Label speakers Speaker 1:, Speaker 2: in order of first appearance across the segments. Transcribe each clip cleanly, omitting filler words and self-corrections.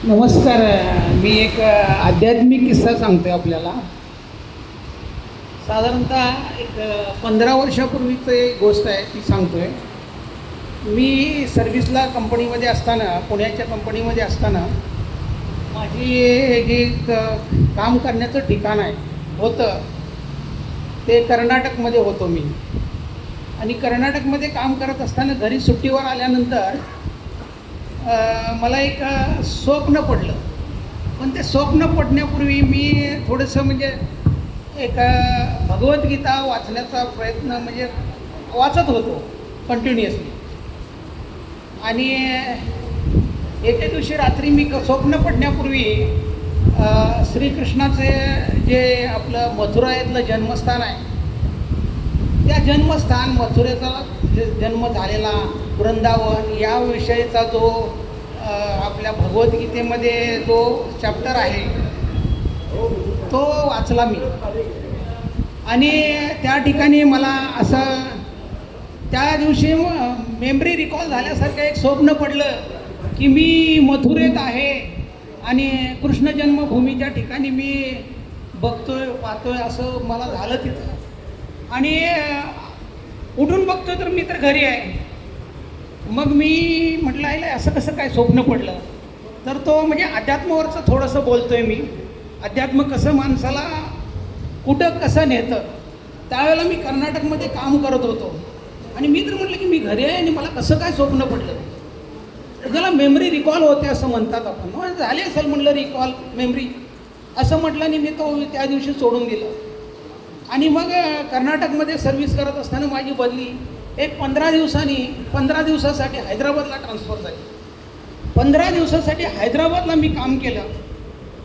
Speaker 1: नमस्कार. मी एक आध्यात्मिक किस्सा सांगतो आहे आपल्याला. साधारणतः एक 15 वर्षापूर्वीचं एक गोष्ट आहे ती सांगतो आहे. मी सर्व्हिसला कंपनीमध्ये असताना, पुण्याच्या कंपनीमध्ये असताना माझी जे काम करण्याचं ठिकाण आहे होतं ते कर्नाटकमध्ये होतो मी. आणि कर्नाटकमध्ये काम करत असताना घरी सुट्टीवर आल्यानंतर मला एक स्वप्न पडलं. पण ते स्वप्न पडण्यापूर्वी मी थोडंसं म्हणजे एक भगवद्गीता वाचण्याचा प्रयत्न म्हणजे वाचत होतो कंटिन्युअसली. आणि एके दिवशी रात्री मी स्वप्न पडण्यापूर्वी श्रीकृष्णाचे जे आपलं मथुरातलं जन्मस्थान आहे त्या जन्मस्थान, मथुरेचा जन्म झालेला वृंदावन याविषयीचा जो आपल्या भगवद्गीतेमध्ये जो चॅप्टर आहे तो वाचला मी. आणि त्या ठिकाणी मला असं त्या दिवशी मेमरी रिकॉल झाल्यासारखं एक स्वप्न पडलं की मी मथुरेत आहे आणि कृष्ण जन्मभूमीच्या ठिकाणी मी बघतोय पाहतोय असं मला झालं तिथं. आणि उठून बघतो तर मी तर घरी आहे. मग मी म्हटलं आहे असं कसं काय स्वप्न पडलं. तर तो म्हणजे अध्यात्मावरचं थोडंसं बोलतो आहे मी. अध्यात्म कसं माणसाला कुठं कसं नेतं. त्यावेळेला मी कर्नाटकमध्ये काम करत होतो आणि मी तर म्हटलं की मी घरी आहे आणि मला कसं काय स्वप्न पडलं. त्याला मेमरी रिकॉल होते असं म्हणतात आपण. मग झाले असेल म्हटलं रिकॉल मेमरी असं म्हटलं आणि मी तो त्या दिवशी सोडून दिलं. आणि मग कर्नाटकमध्ये सर्व्हिस करत असताना माझी बदली एक 15 दिवसासाठी हैदराबादला ट्रान्सफर झाली. 15 दिवसासाठी हैदराबादला मी काम केलं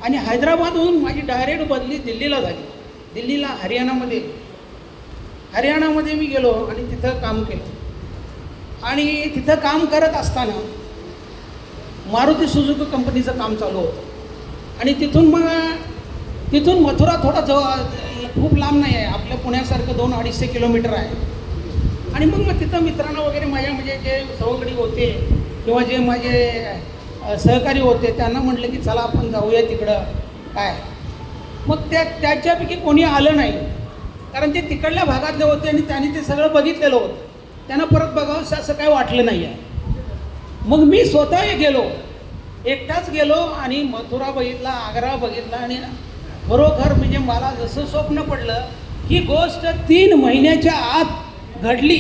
Speaker 1: आणि हैदराबादहून माझी डायरेक्ट बदली दिल्लीला झाली. दिल्लीला हरियाणामध्ये मी गेलो आणि तिथं काम केलं. आणि तिथं काम करत असताना मारुती सुझुकी कंपनीचं काम चालू होतं. आणि तिथून मथुरा थोडा खूप लांब नाही आहे, आपल्या पुण्यासारखं 200-250 किलोमीटर आहे. आणि मग तिथं मित्रांना वगैरे माझ्या म्हणजे जे सवंगडी होते किंवा जे माझे सहकारी होते त्यांना म्हटलं की चला आपण जाऊया तिकडं काय. मग त्याच्यापैकी कोणी आलं नाही, कारण ते तिकडल्या भागातले होते आणि त्यांनी ते सगळं बघितलेलं होतं. त्यांना परत बघावंसं असं काय वाटलं नाही आहे. मग मी स्वतः गेलो, एकटाच गेलो आणि मथुरा बघितला, आग्रा बघितला. आणि खरोखर म्हणजे मला जसं स्वप्न पडलं ही गोष्ट 3 महिन्याच्या आत घडली.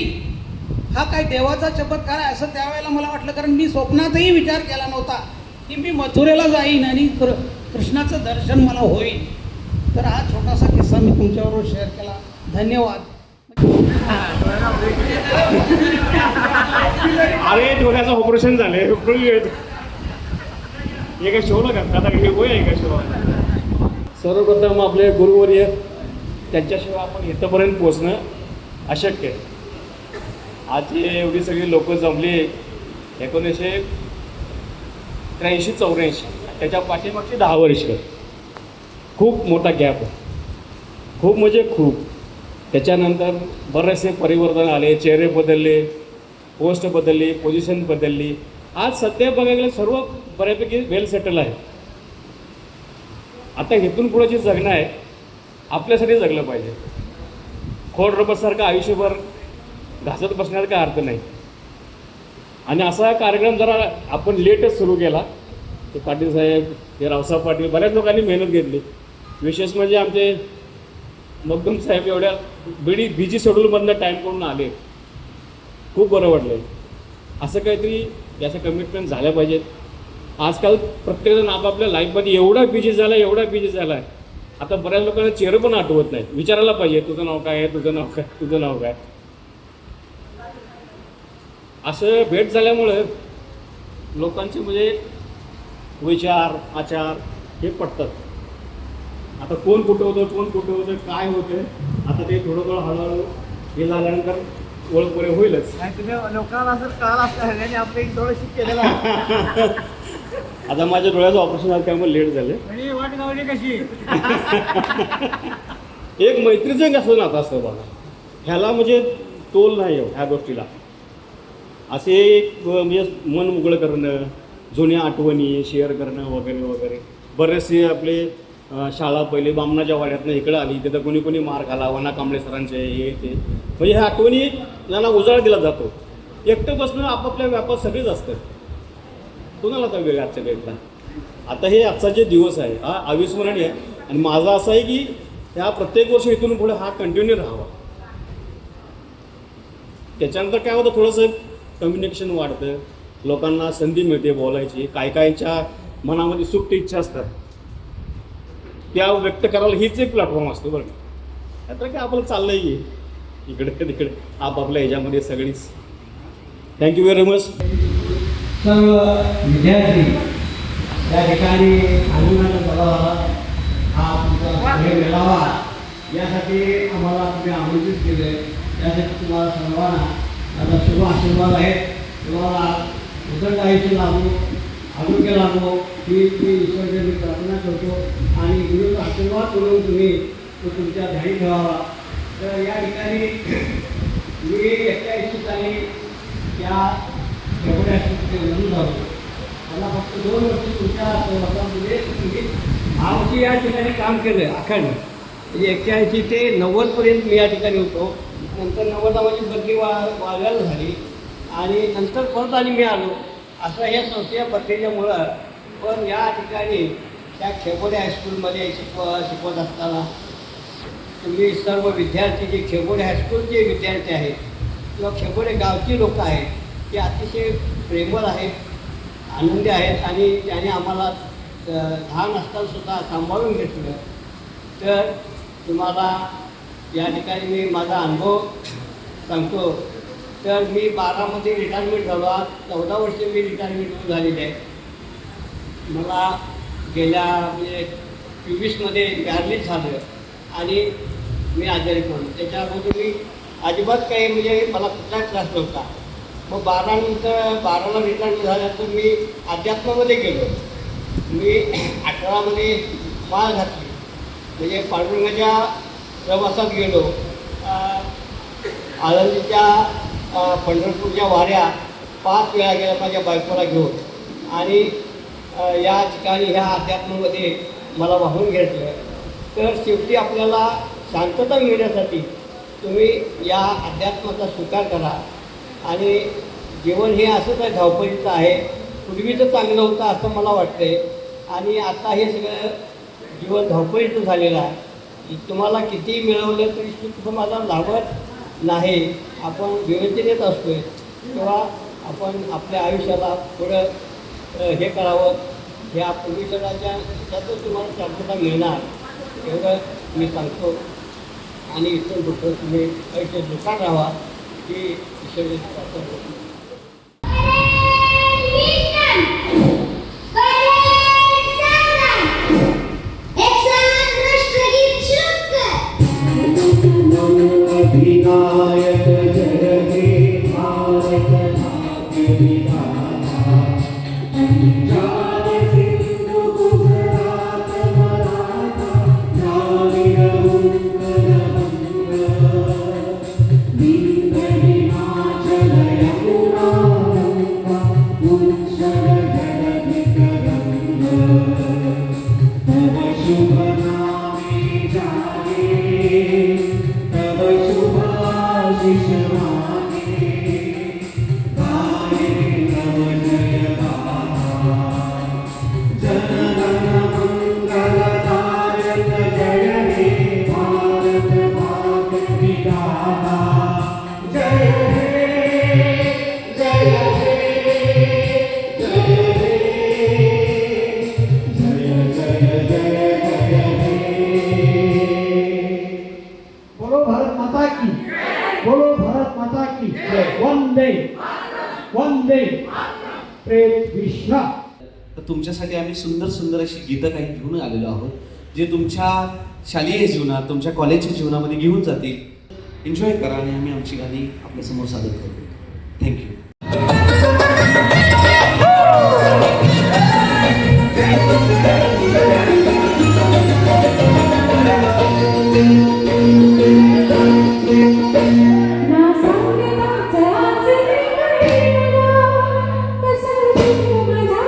Speaker 1: हा काय देवाचा चमत्कार आहे असं त्यावेळेला मला वाटलं, कारण मी स्वप्नातही विचार केला नव्हता की मी मथुरेला जाईन आणि कृष्णाचं दर्शन मला होईल. तर हा छोटासा किस्सा मी तुमच्याबरोबर शेअर केला. धन्यवाद.
Speaker 2: अरे डोळ्याचं ऑपरेशन झालंय. एका शोला का आता हे होय एका शो. सर्वप्रथम आपले गुरुवर्य त्यांच्याशिवाय आपण इथंपर्यंत पोचणं अशक्य आहे. आज एवढी सगळी लोक जमली 1983-84 त्याच्या पाठीमागची 10 वर्ष खूप मोठा गॅप आहे. खूप म्हणजे खूप. त्याच्यानंतर बरेचसे परिवर्तन आले, चेहरे बदलले, पोस्ट बदलली, पोझिशन बदलली. आज सध्या बघायला गेलं सर्व बऱ्यापैकी वेल सेटल आहे. आता इथून पुढे जे जगणं आहे आपल्यासाठी जगलं पाहिजे. खोड रबरसारखं आयुष्यभर घासत बसण्याचा काय अर्थ नाही. आणि असा कार्यक्रम जरा आपण लेटच सुरू केला. ते पाटील साहेब, हे रावसाहेब पाटील, बऱ्याच लोकांनी मेहनत घेतली. विशेष म्हणजे आमचे मगदूम साहेब एवढ्या बिजी शेड्यूलमधनं टाईम करून आले. खूप बरं वाटलं. असं काहीतरी याचं कमिटमेंट झाल्या पाहिजेत. आजकाल प्रत्येकजण आपापल्या लाईफमध्ये एवढा बिझी झाला आहे. आता बऱ्याच लोकांना चेहरे पण आठवत नाहीत. विचारायला पाहिजे तुझं नाव काय आहे, तुझं नाव काय. असं भेट झाल्यामुळं लोकांचे म्हणजे विचार आचार हे पटतात. आता कोण कुठं होतं काय होतं आता ते थोडं हळूहळू हे झाल्यानंतर ओळख पुरे होईलच.
Speaker 3: लोकांना असं काळ असतं आपलं एक थोडं केलेलं आहे.
Speaker 2: आता माझ्या डोळ्याचं ऑपरेशन झालं त्यामुळे लेट झालं.
Speaker 3: वाट गावली कशी.
Speaker 2: एक मैत्रीचं कसं नातं असतं बघा. ह्याला म्हणजे तोल नाही ह्या गोष्टीला. असे एक म्हणजे मन मोकळं करणं, जुन्या आठवणी शेअर करणं वगैरे वगैरे. बरेचसे आपले शाळा पहिले बामणाच्या वाड्यातनं इकडं आली, तिथं कोणी कोणी मार खाला, वना कांबळे सरांचे हे ते, म्हणजे ह्या आठवणी यांना उजाळा दिला जातो. एकटं बसणं आपापल्या व्यापात सगळेच असतं, कोणाला आता वेळ आजच्या डेटला. आता हे आजचा जे दिवस आहे हा अविस्मरणीय आहे. आणि माझा असं आहे की ह्या प्रत्येक वर्षी इथून पुढे हा कंटिन्यू राहावा. त्याच्यानंतर काय होतं, थोडंसं कम्युनिकेशन वाढतं, लोकांना संधी मिळते बोलायची, काय कायच्या मनामध्ये सुप्त इच्छा असतात त्या व्यक्त करायला हीच एक प्लॅटफॉर्म असतो बरं का. आता काय आपलं चाललं आहे इकडे तिकडे आपापल्या ह्याच्यामध्ये सगळीच. Thank you very much.
Speaker 4: सर्व विद्यार्थी या ठिकाणी आनंदाने बघावा हा तुमचा हे मेळावा यासाठी आम्हाला तुम्ही आमंत्रित केले, यासाठी तुम्हाला सर्वांना माझा शुभ आशीर्वाद आहे. तुम्हाला उदंड आयुष्य लाभो, आरोग्य लाभो ही मी ईश्वरचरणी प्रार्थना करतो आणि गुरुचा आशीर्वाद करून तुम्ही तो तुमच्या ध्यानी ठेवावा. तर या ठिकाणी मी 81 साली या एवढ्या जन्म झालो. मला फक्त 2 वर्ष तुमच्या सहवासामध्ये आमची या ठिकाणी काम केलं अखंड, म्हणजे 81 ते 90पर्यंत मी या ठिकाणी होतो. नंतर 90ला माझी बदली वागायला झाली आणि नंतर परत आणि मी आलो. असं या संस्थेच्या बदलीच्यामुळं पण या ठिकाणी त्या खेपोडे हायस्कूलमध्ये शिकवत असताना तुम्ही सर्व विद्यार्थी जे खेपोडे हायस्कूलचे विद्यार्थी आहेत किंवा खेपोडे गावची लोक आहेत ते अतिशय प्रेमळ आहेत, आनंदी आहेत आणि त्याने आम्हाला लहान असतानासुद्धा सांभाळून घेतलं. तर तुम्हाला या ठिकाणी मी माझा अनुभव सांगतो. तर मी 12मध्ये रिटायरमेंट झालो. आज 14 वर्षे मी रिटायरमेंट झालेली आहे. मला गेल्या म्हणजे 24मध्ये पॅरलिस झालं आणि मी आजारी पडलो. त्याच्या अगोदर मी अजिबात काही म्हणजे मला कुठलाच त्रास नव्हता. मग 12ला रिटायरमेंट झाल्यानंतर मी अध्यात्मामध्ये गेलो. मी 18मध्ये माळ घातली, म्हणजे पांडुरंगाच्या प्रवासात गेलो. आळंदीच्या पंढरपूरच्या वाऱ्या 5 वेळा गेल्या माझ्या बायकोला घेऊन आणि या ठिकाणी ह्या अध्यात्मामध्ये मला वाहून घेतलं. तर शेवटी आपल्याला शांतता मिळण्यासाठी तुम्ही या अध्यात्माचा स्वीकार करा. आणि जीवन हे असंच आहे, धावपळीचं आहे. पूर्वीचं चांगलं होतं असं मला वाटतंय आणि आता हे सगळं जीवन धावपळीचं झालेलं आहे. तुम्हाला कितीही मिळवलं तरी सुख तुम्हाला लाभत नाही. आपण विवेचनेत असतो आहे तेव्हा आपण आपल्या आयुष्याला थोडं हे करावं. ह्या परमेश्वराच्या त्यातच तुम्हाला शांतता मिळणार एवढं मी सांगतो. आणि इथून दुसरं तुम्ही आयुष्य दुकान राहावा ही ईश्वराची प्रार्थना करतो.
Speaker 5: विनायक जय हे भारत भाग्य विधाता पंजाब सिंधु गुजरात मराठा द्राविड उत्कल बंग विंध्य हिमाचल यमुना गंगा उत्कल जलधि तरंग तव शुभ नामे जागे तव शुभ आशीष मागे गाये तव जय गाथा जन गण मंगलदायक जय हे भारत भाग्य विधाता जय हे जय हे जय हे जय जय जय जय हे.
Speaker 4: बोलो भारत माता की, बोलो भारत माता की वंदे वंदे प्रेम विश्वा.
Speaker 6: तर तुमच्यासाठी आम्ही सुंदर सुंदर अशी गीतं काही घेऊन आलेलो आहोत, जे तुमच्या शालेय जीवनात तुमच्या कॉलेजच्या जीवनामध्ये घेऊन जातील. एन्जॉय करा आणि आम्ही आमची गाणी आपल्यासमोर सादर करू. थँक्यू.
Speaker 7: ना सांगता चलाच रे कसं माझा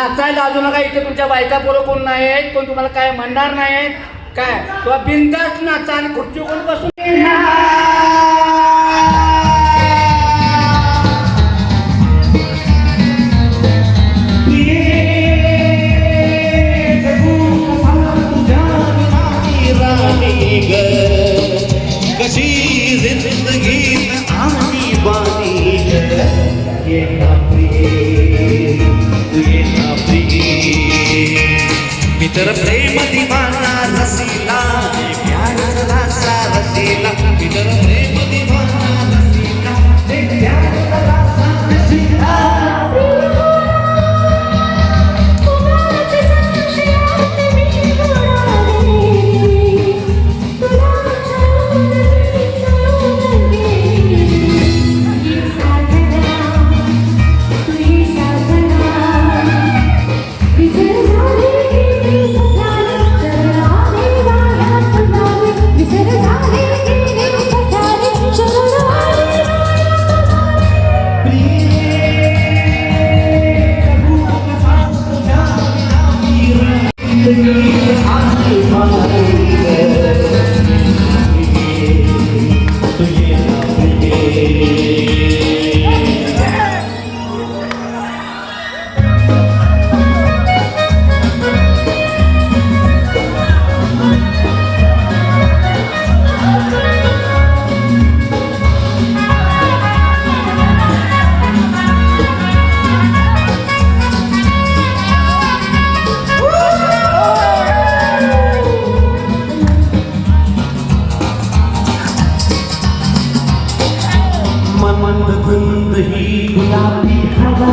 Speaker 3: नाचायला अजून नका, इथे तुमच्या बायका पोरं कोण नाही आहेत, कोण तुम्हाला काय म्हणणार नाही आहेत काय, तुला बिनधास्त नाचा आणि खुर्ची कोण बसून
Speaker 6: कशी जिंदगीत आम्ही बानी मित्र प्रेम दिवाना रसीला प्यार रसा रसीला मित्र प्रेम दिवाना रसीला प्यार रसा रसीला मंद ही गुलाबी हवा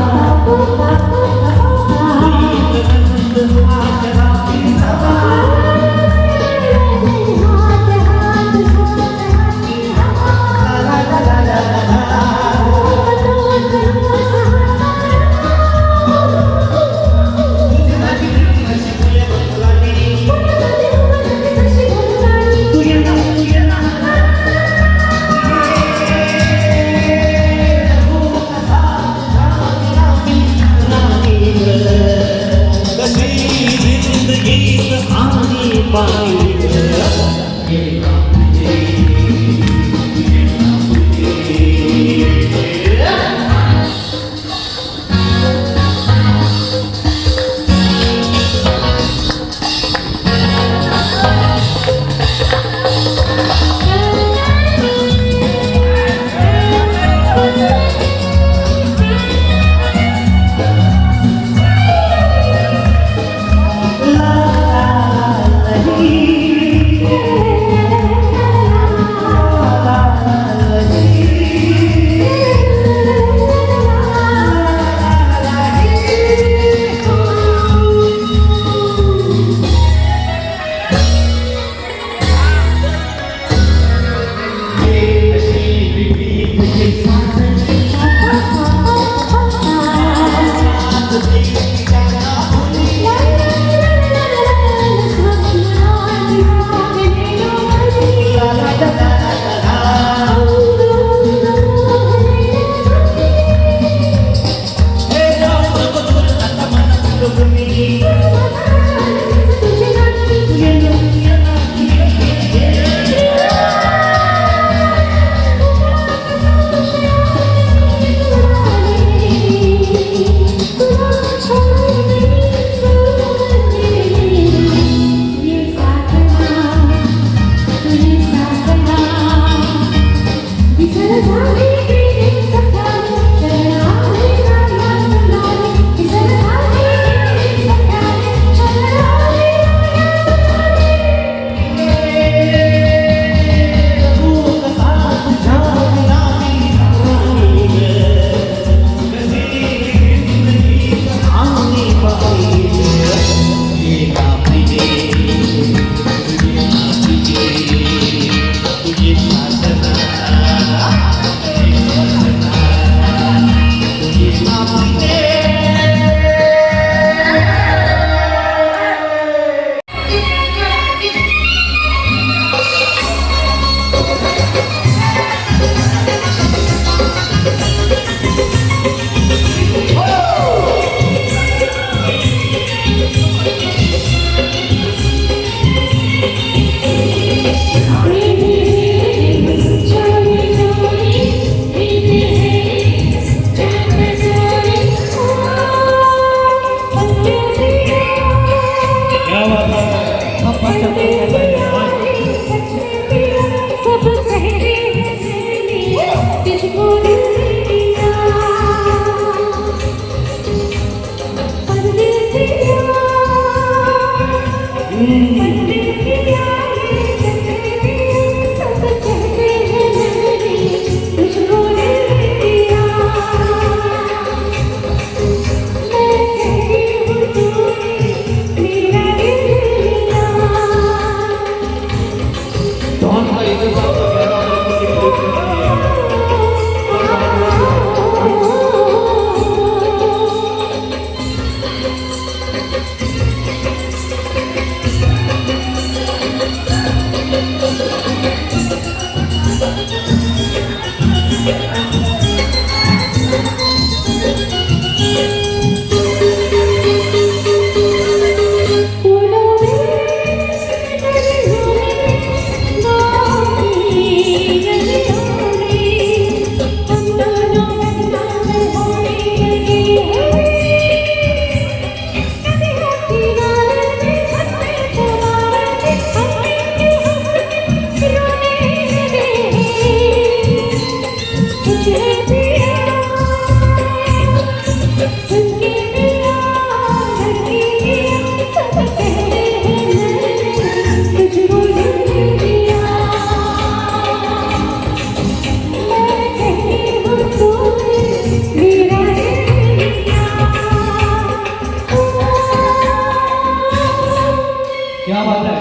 Speaker 4: क्या बात है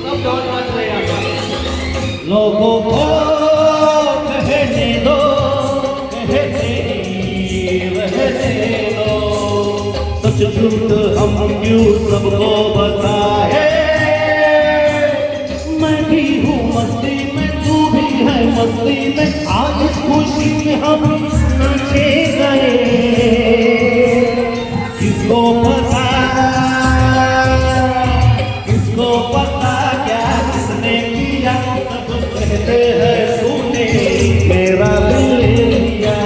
Speaker 6: सब डॉन नाच रहे हैं यहाँ पर।
Speaker 4: लोगों को कहने दो, कहते ही रहने दो, सच झूठ हम क्यों सबको बताए। मैं भी हूँ मस्ती में, तू भी है मस्ती में, आज इस खुशी में हम नाचे गए। किसको पता, किसको पता क्या किसने किया, सब कहते हैं तूने मेरा दिल ले लिया।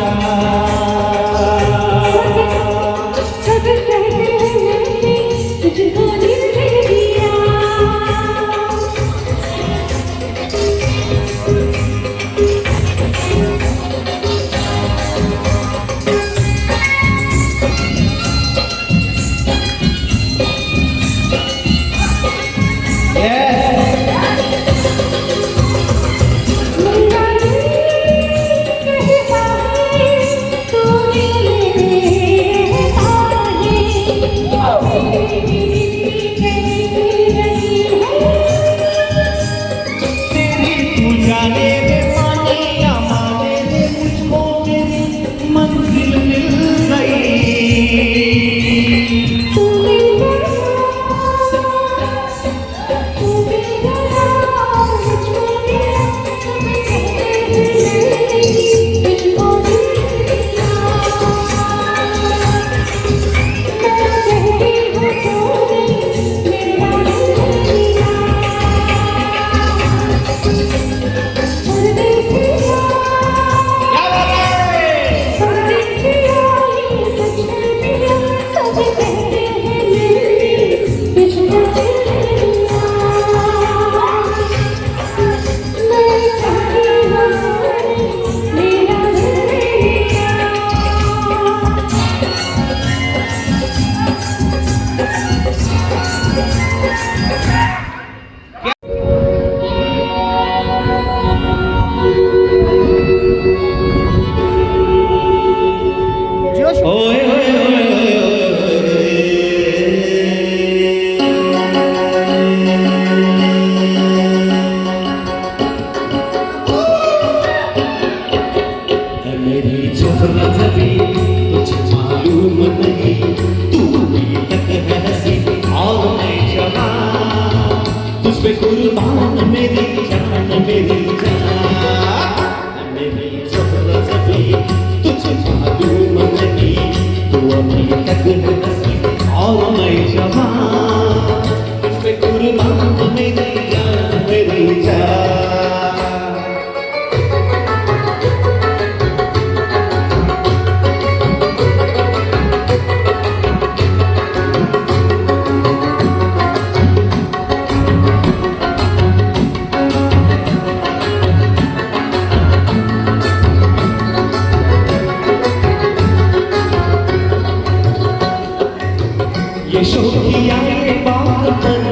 Speaker 5: ये शोखिया ये बातन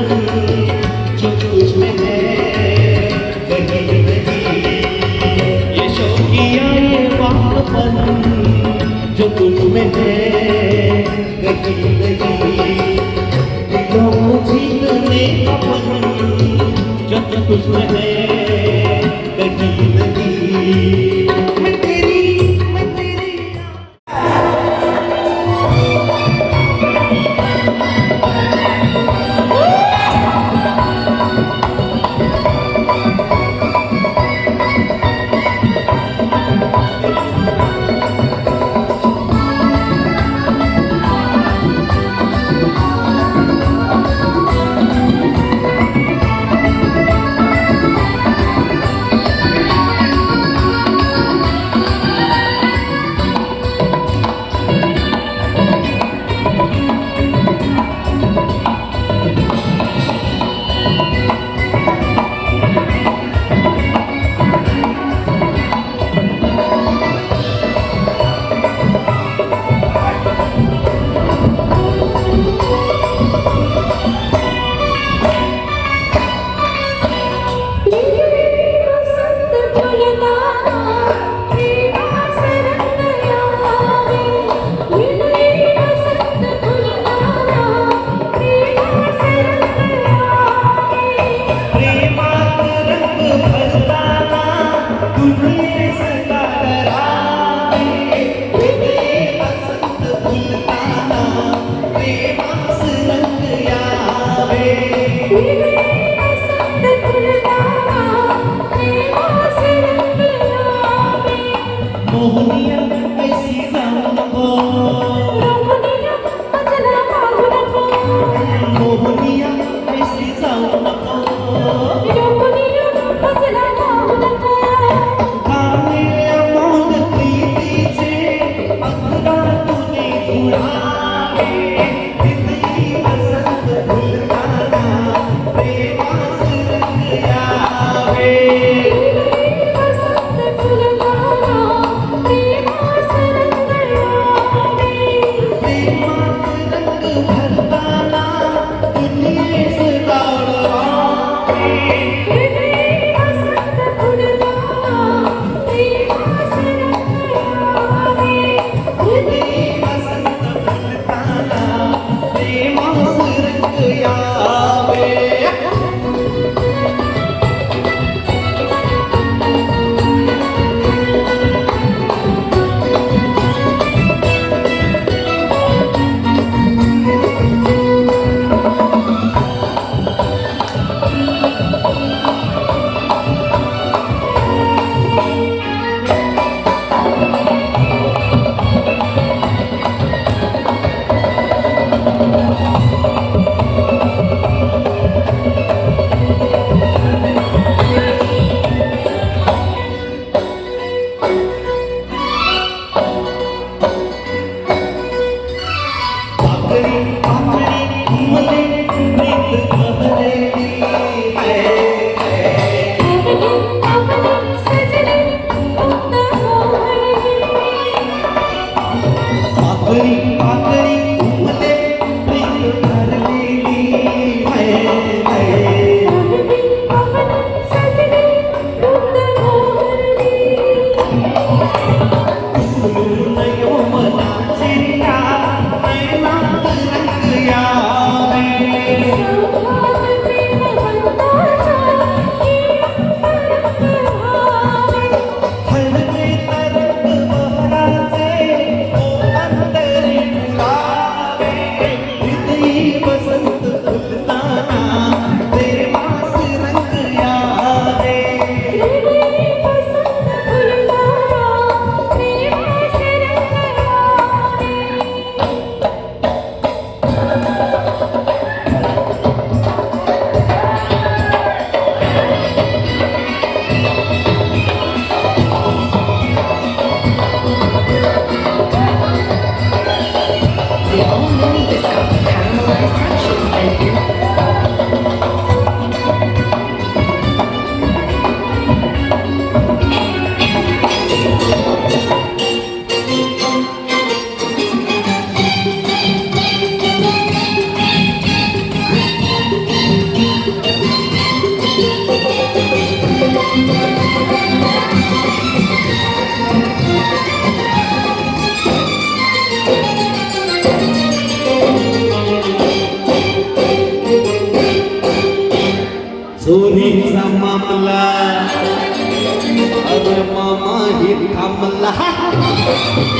Speaker 5: जो तुझ में है कहीं नहीं, ये शोखिया ये बातन जो तुझ में है कहीं नहीं, दिलों को जीतने का पन जो तुझ में है कहीं नहीं। मैं तेरी मोहनिया ऐसी जाऊं मोहनिया ऐसी जाऊं गाणे अमोल प्रीतीचे अधरा तुने उडावे, किती वसंत फुलताना प्रेमास रंग यावे,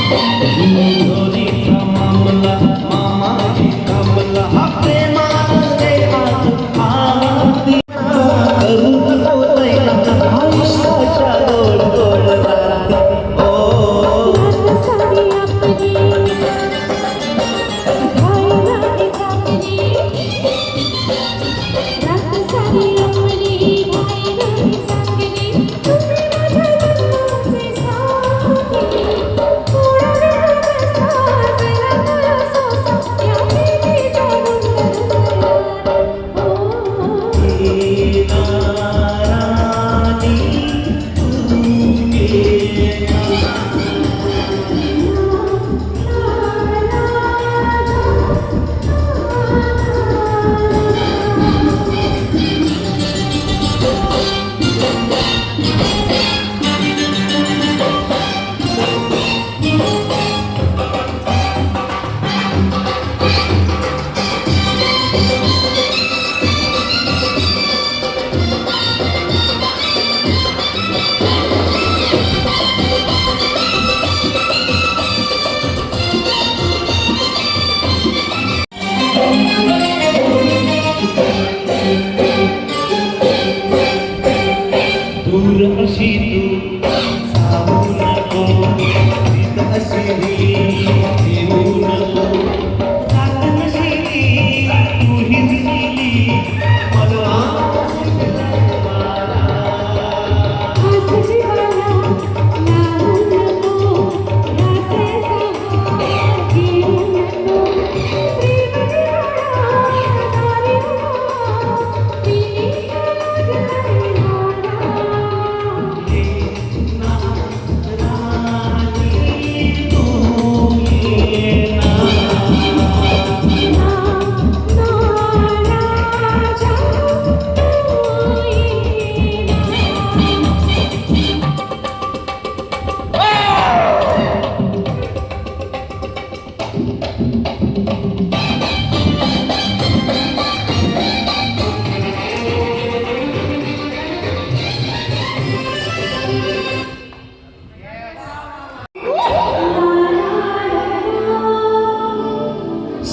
Speaker 5: दोरीचा मामला मामाची कमला हा प्रेमाने हात आरती करून होतय आयुष्याच्या गोड गोड राती ओ दूर अशी तू जाऊ नको तिथ अशी येऊ नको जात नशिली तू हिंदली मला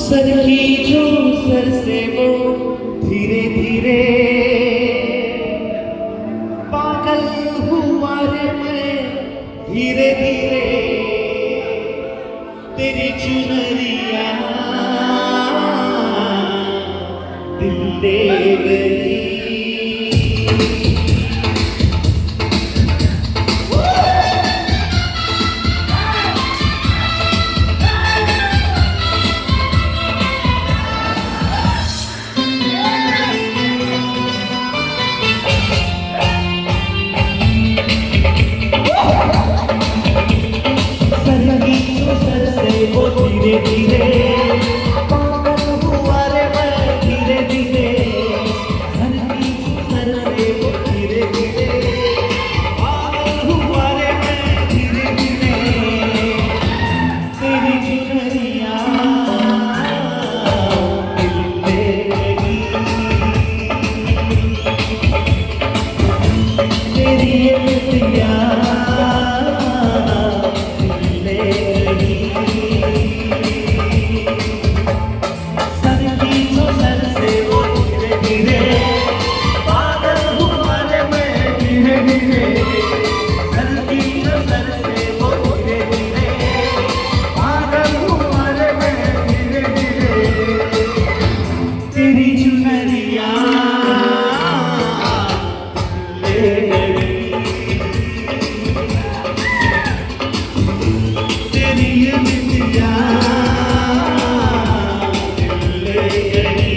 Speaker 5: सरखी जो सर से वो धीरे धीरे पागल हुआ रे मैं धीरे धीरे तेरी चुनरिया दिल ले गई धीरे धीरे पागल हुआ रे मैं धीरे धीरे सर रे वो धीरे धीरे पागल हुआ रे मैं धीरे धीरे तेरी चुनरिया दिल ले गई तेरी ये मितिया दिल ले गई तेरी चुनरिया ले गई तेरी ये मितिया ले गई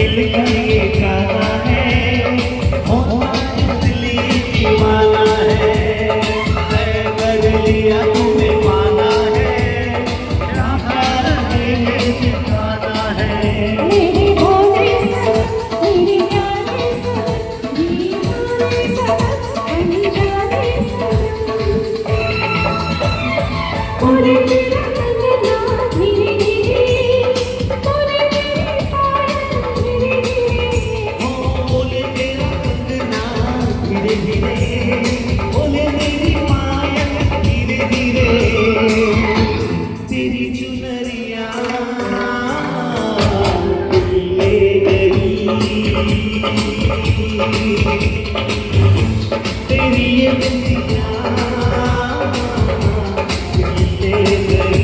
Speaker 5: मिलकर ये गाना है दिल्ली दीवाना है तय कर लिया तुम्हें पाना है तेरी ये बिंदियां ले गई।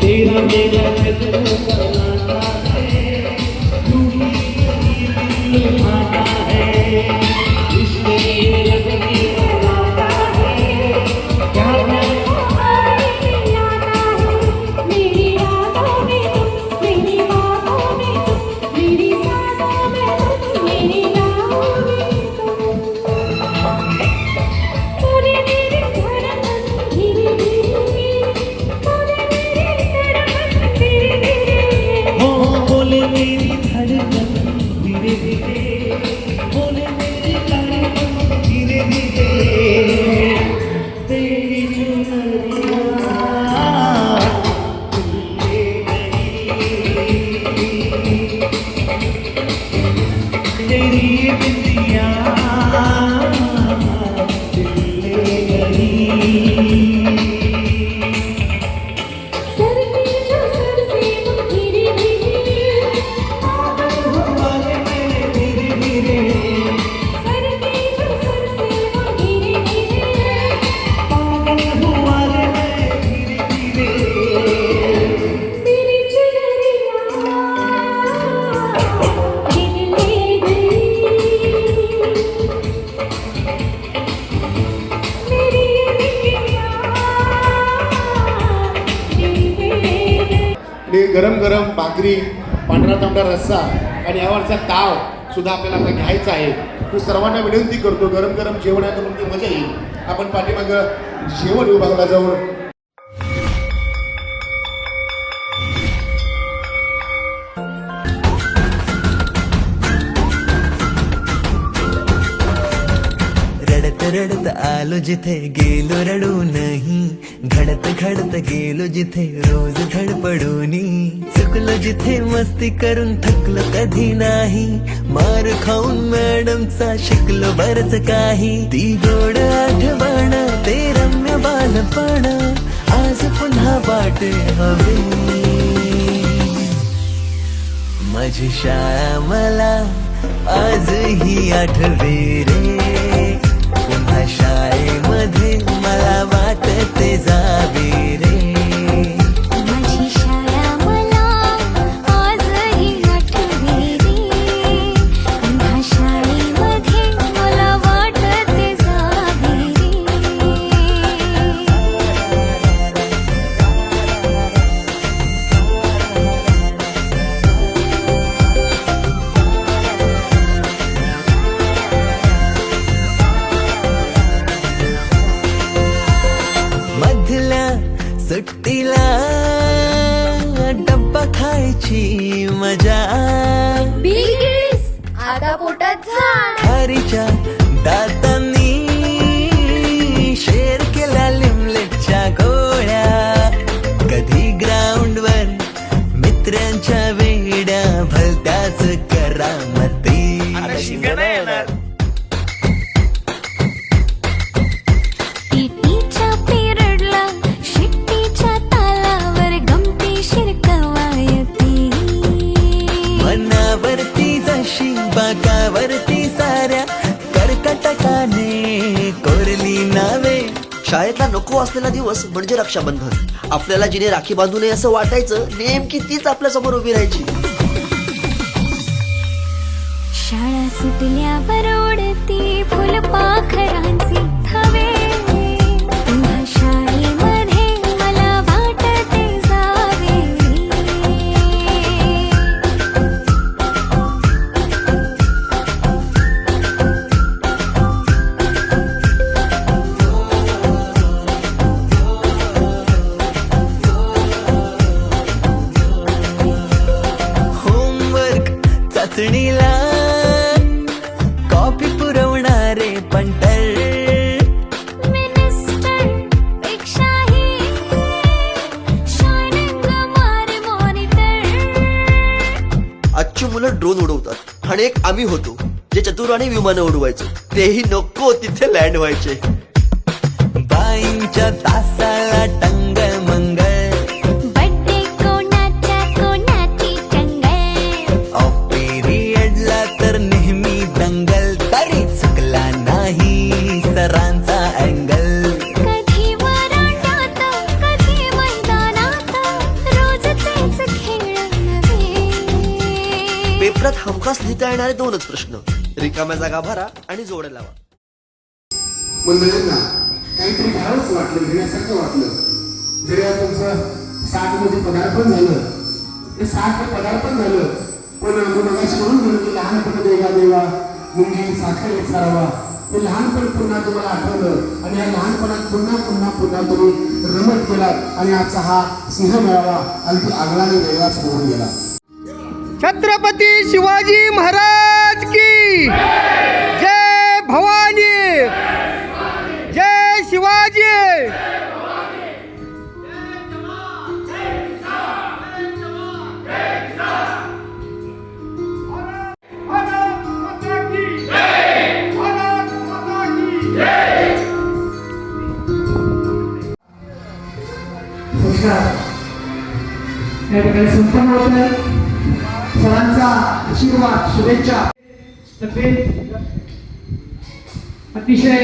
Speaker 5: तेरा मेरा जगत बनाता है, तू ही दिल आता है, इसमें ये रंगी बनाता है, क्या
Speaker 7: मेरी यादों में तुम, मेरी बातों में तुम, मेरी सांसों में तुम, मेरी नाहों में तुम। तूने मेरी धड़कन धीरे धीरे, तूने मेरी धड़कन धीरे धीरे।
Speaker 5: हो बोले मेरी धड़कन धीरे धीरे, बोले मेरी धड़कन धीरे धीरे, तेरी चुनरिया ले गई, तेरी ये बिंदियां ले गई।
Speaker 7: सर की जो सर से वो धीरे धीरे,
Speaker 5: हमारे में धीरे धीरे,
Speaker 7: सर की जो सर से वो धीरे धीरे।
Speaker 5: हमारे में धीरे धीरे,
Speaker 7: तेरी चुनरिया दिल ले गई, मेरी ये बिंदियां दिल ले गई।
Speaker 8: आणि गरम गरम भाकरी, पांढरा तांबडा रस्सा आणि यावरचा ताव सुद्धा आपल्याला आता घ्यायचा आहे. मी सर्वांना विनंती करतो, गरम गरम जेवण आहे तर मजा येईल. आपण पाठीमागं जेवण विभागाला जाऊन
Speaker 9: रडत रडत आलो जिथे गेलो रडू नाही, घडत घडत गेलो जिथे रोज धडपडूनी, चुकलो जिथे मस्ती करून थकलो कधी नाही, मार खाऊन मॅडमचा शिकलो बरच काही, ती गोड आठवण ते रम्य बालपण आज पुन्हा वाटे हवे, माझी शाळा मला आजही आठवे रे, पुन्हा शाळेमध्ये मला वाटते जावे रे,
Speaker 7: माझी शाळा मला आजही आठवे रे, पुन्हा शाळेमध्ये मला वाटते जावे रे.
Speaker 9: मधल्या सुट्टीला डब्बा खायची मजा,
Speaker 7: बिलगिस आता पोटात झाड,
Speaker 9: खारीच्या दातांनी शेअर केल्या लिमलेटच्या गोळ्या, कधी ग्राउंडवर मित्रांच्या वेड्या भलत्याच करामती,
Speaker 7: टीटीच्या पिरियडला शिट्टीच्या तालावर गमतीशीर कवायती,
Speaker 9: मनावरती जशी बाकावरती साऱ्या कर्कटकाने कोरली नावे,
Speaker 10: शाळेतला नको असलेला दिवस म्हणजे रक्षाबंधन. आपल्याला जिने राखी बांधू नये असं वाटायचं, नेमकी तीच आपल्या समोर उभी राहायची.
Speaker 7: शाळा सुटल्यावर ओढती फुलपाखरांचे थवे, पुन्हा शाळेमध्ये मला वाटते जावे रे.
Speaker 9: चाचणीला कॉफी पुरवणारे पंटर
Speaker 7: मिनिस्टर पेक्षाही शायनिंग मारे मॉनिटर.
Speaker 10: आजची मुलं ड्रोन उडवतात आणि एक आम्ही होतो जे चतुराने विमानं उडवायचो, तेही नको तिथे लँड व्हायचे.
Speaker 9: बाईंच्या तासाला टंग मंगळ
Speaker 7: बड्डे कोणाच्या कोणाची टंगल.
Speaker 9: ऑफ पिरियडला तर नेहमी दंगल, तरी चुकला नाही सरांचा अँगल.
Speaker 7: कधी वरांड्यात कधी मैदानात रोजचेच खेळ नव्हे.
Speaker 10: पेपरात हमखास लिहिता येणारे दोनच प्रश्न, रिकाम्या जागा भरा आणि जोड लावा.
Speaker 8: मंडळींना काहीतरी घ्यावंच वाटलं, घेण्यासारखं वाटलं. जरी आज तुमचं 60मध्ये पदार्पण झालं, ते 60 पदार्पण झालं, पण मगाशी म्हणून गेलो की लहानपण देवा देवा मुंगी साखर एक सारावा. ते लहानपण पुन्हा तुम्हाला आठवलं आणि या लहानपणात पुन्हा पुन्हा पुन्हा तुम्ही रमत गेलात आणि आजचा हा सिंह मेळावा अगदी आगळाने वेगळाच होऊन गेला.
Speaker 1: छत्रपती शिवाजी महाराज की जय भवानी, जय शिवाजी. या ठिकाणी संपन्न होत आहे. सरांचा आशीर्वाद, शुभेच्छा. अतिशय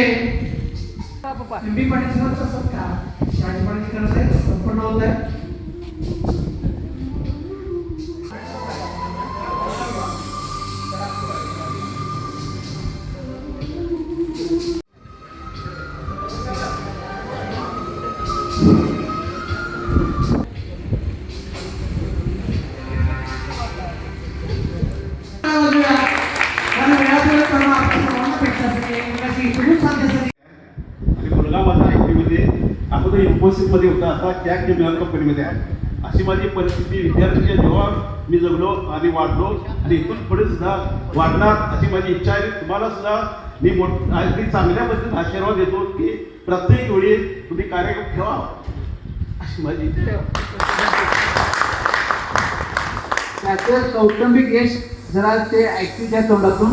Speaker 1: एम.बी. पाटील सरांचा सत्कार शाळेमध्ये करत आहे, संपन्न होत आहे.
Speaker 8: आणि मुलगा माझा आयटीमध्ये अगोदर इन्फोसिसमध्ये होता, आता कॅक केमिकल कंपनीमध्ये आहे. अशी माझी परिस्थिती विद्यार्थ्यांच्या जेव्हा मी जगलो आणि वाढलो आणि इथून पुढे सुद्धा वाढणार अशी माझी इच्छा आहे. तुम्हाला सुद्धा मी अगदी चांगल्या पद्धतीने आशीर्वाद देतो की प्रत्येक वेळी तुम्ही कार्यक्रम ठेवा अशी माझी इच्छा आहे.
Speaker 1: त्याचं कौटुंबिक यश जरा ते ऐकूच्या तोंडातून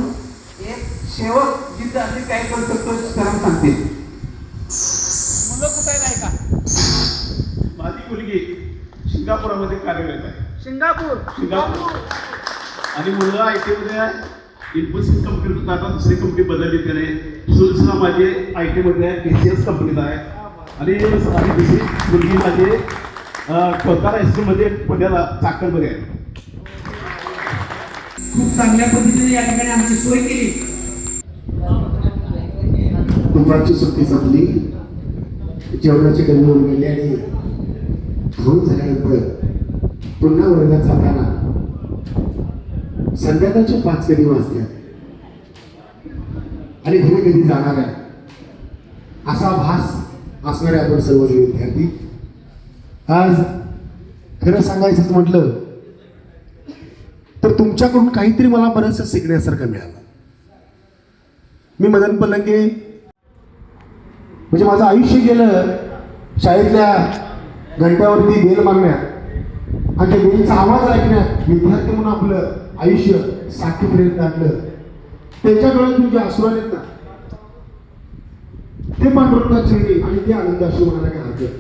Speaker 1: एक शेवट जिथं असे काय करू शकतो सरांना सांगतील. मुलं कुठे नाही का?
Speaker 8: माझी मुलगी सिंगापुरामध्ये कार्यरत आहे.
Speaker 1: सिंगापूर.
Speaker 8: आणि मुलगा IT मध्ये आहे. इन्फोसिस कंपनीत होता, आता दुसरी कंपनी बदलली त्याने. सुद्धा माझे IT मध्ये आहे, TCS कंपनीत आहे. आणि दुसरी मुलगी माझे टोकार हायस्कूलमध्ये पुण्याला चाकणमध्ये आहे.
Speaker 1: खूप चांगल्या पद्धतीने या ठिकाणी आमची सोय केली.
Speaker 8: दुपारची सुट्टी संपली, जेवणाची गल्ली होऊन गेली आणि घेऊन झाल्यानंतर पुन्हा वर्गात जाताना संध्याकाळचे 5 कधी वाजल्या आणि घरी कधी जाणार आहे असा भास असणारे आपण सर्वजण विद्यार्थी. आज खरं सांगायचं म्हटलं तर तुमच्याकडून काहीतरी मला बरंचसं शिकण्यासारखं मिळालं. मी मदन पलंगे म्हणजे माझं आयुष्य गेलं शाळेतल्या घंट्यावरती बेल मारण्यात आणि त्या बेलचा आवाज ऐकण्यात. विद्यार्थी म्हणून आपलं आयुष्य साठीपर्यंत आणलं. त्यांच्या डोळ्यातून जे अश्रू आलेत ना ते पांडुरंगात चरणी आणि ते आनंद अश्रू म्हणायला काय हरकत नाही.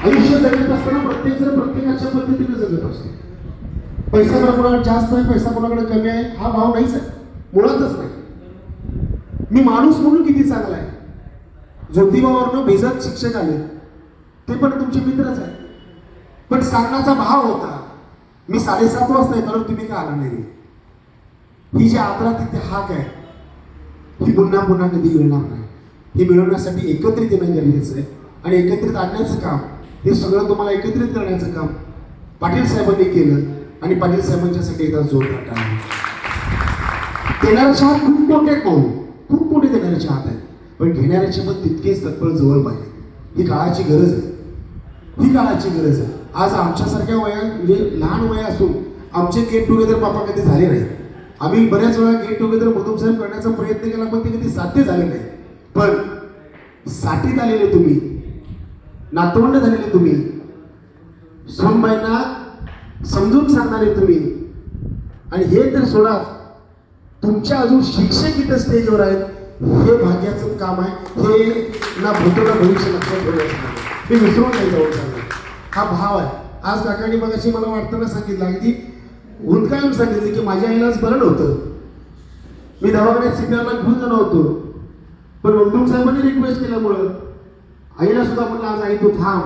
Speaker 8: आयुष्य जगत असताना प्रत्येक जण प्रत्येकाच्या पद्धतीने जगत असतो. पैसा कोणाकडे जास्त आहे, पैसा कोणाकडे कमी आहे हा भाव नाहीच आहे, मुळातच नाही. मी माणूस म्हणून किती चांगला आहे. ज्योतिबावरनं बेजात शिक्षक आले, ते पण तुमचे मित्रच आहे, पण सांगण्याचा भाव होता मी 7:30 वाजता येतो, तुम्ही का आला नाही. ही जी आदरात तिथे हाक आहे ही पुन्हा पुन्हा कधी मिळणार नाही. ही मिळवण्यासाठी एकत्रित येणं गरजेचं आहे आणि एकत्रित आणण्याचं काम, हे सगळं तुम्हाला एकत्रित करण्याचं काम पाटील साहेबांनी केलं आणि पाटील साहेबांच्यासाठी एकदा जोरदार टाळ्या. देणाऱ्याचे हात खूप मोठे आहेत, खूप मोठे देणाऱ्याचे हात आहेत, पण घेणाऱ्याचे पण तितकेच तत्पर जवळ पाहिजे. ही काळाची गरज आहे, ही काळाची गरज आहे. आज आमच्यासारख्या वया म्हणजे लहान वय असून आमचे गेट टुगेदर पापा कधी झाले नाही. आम्ही बऱ्याच वेळा गेट टुगेदर मधुम साहेब करण्याचा प्रयत्न केला, पण ते कधी साध्य झाले नाही. पण साठीत आलेले तुम्ही, नातवंड झालेले तुम्ही, सोनबाईंना समजून सांगणारे तुम्ही, आणि हे तर सोडा, तुमच्या अजून शिक्षक इथं स्टेजवर आहेत. हे भाग्याचं काम आहे. हे ना भूतो ना भविष्य लक्षात ठेवण्याचं, हे विसरून नाही जाऊ शकणार. हा भाव आहे. आज काकांनी मगाशी मला वाटताना सांगितलं, अगदी उलकायला सांगितलं की माझ्या आईला आज बरं नव्हतं, मी दवाखान्यात सीपीआरला घेऊन जाणार होतो, पण मगदूम साहेबांनी रिक्वेस्ट केल्यामुळं आईला सुद्धा म्हटलं, आज आई तू थांब,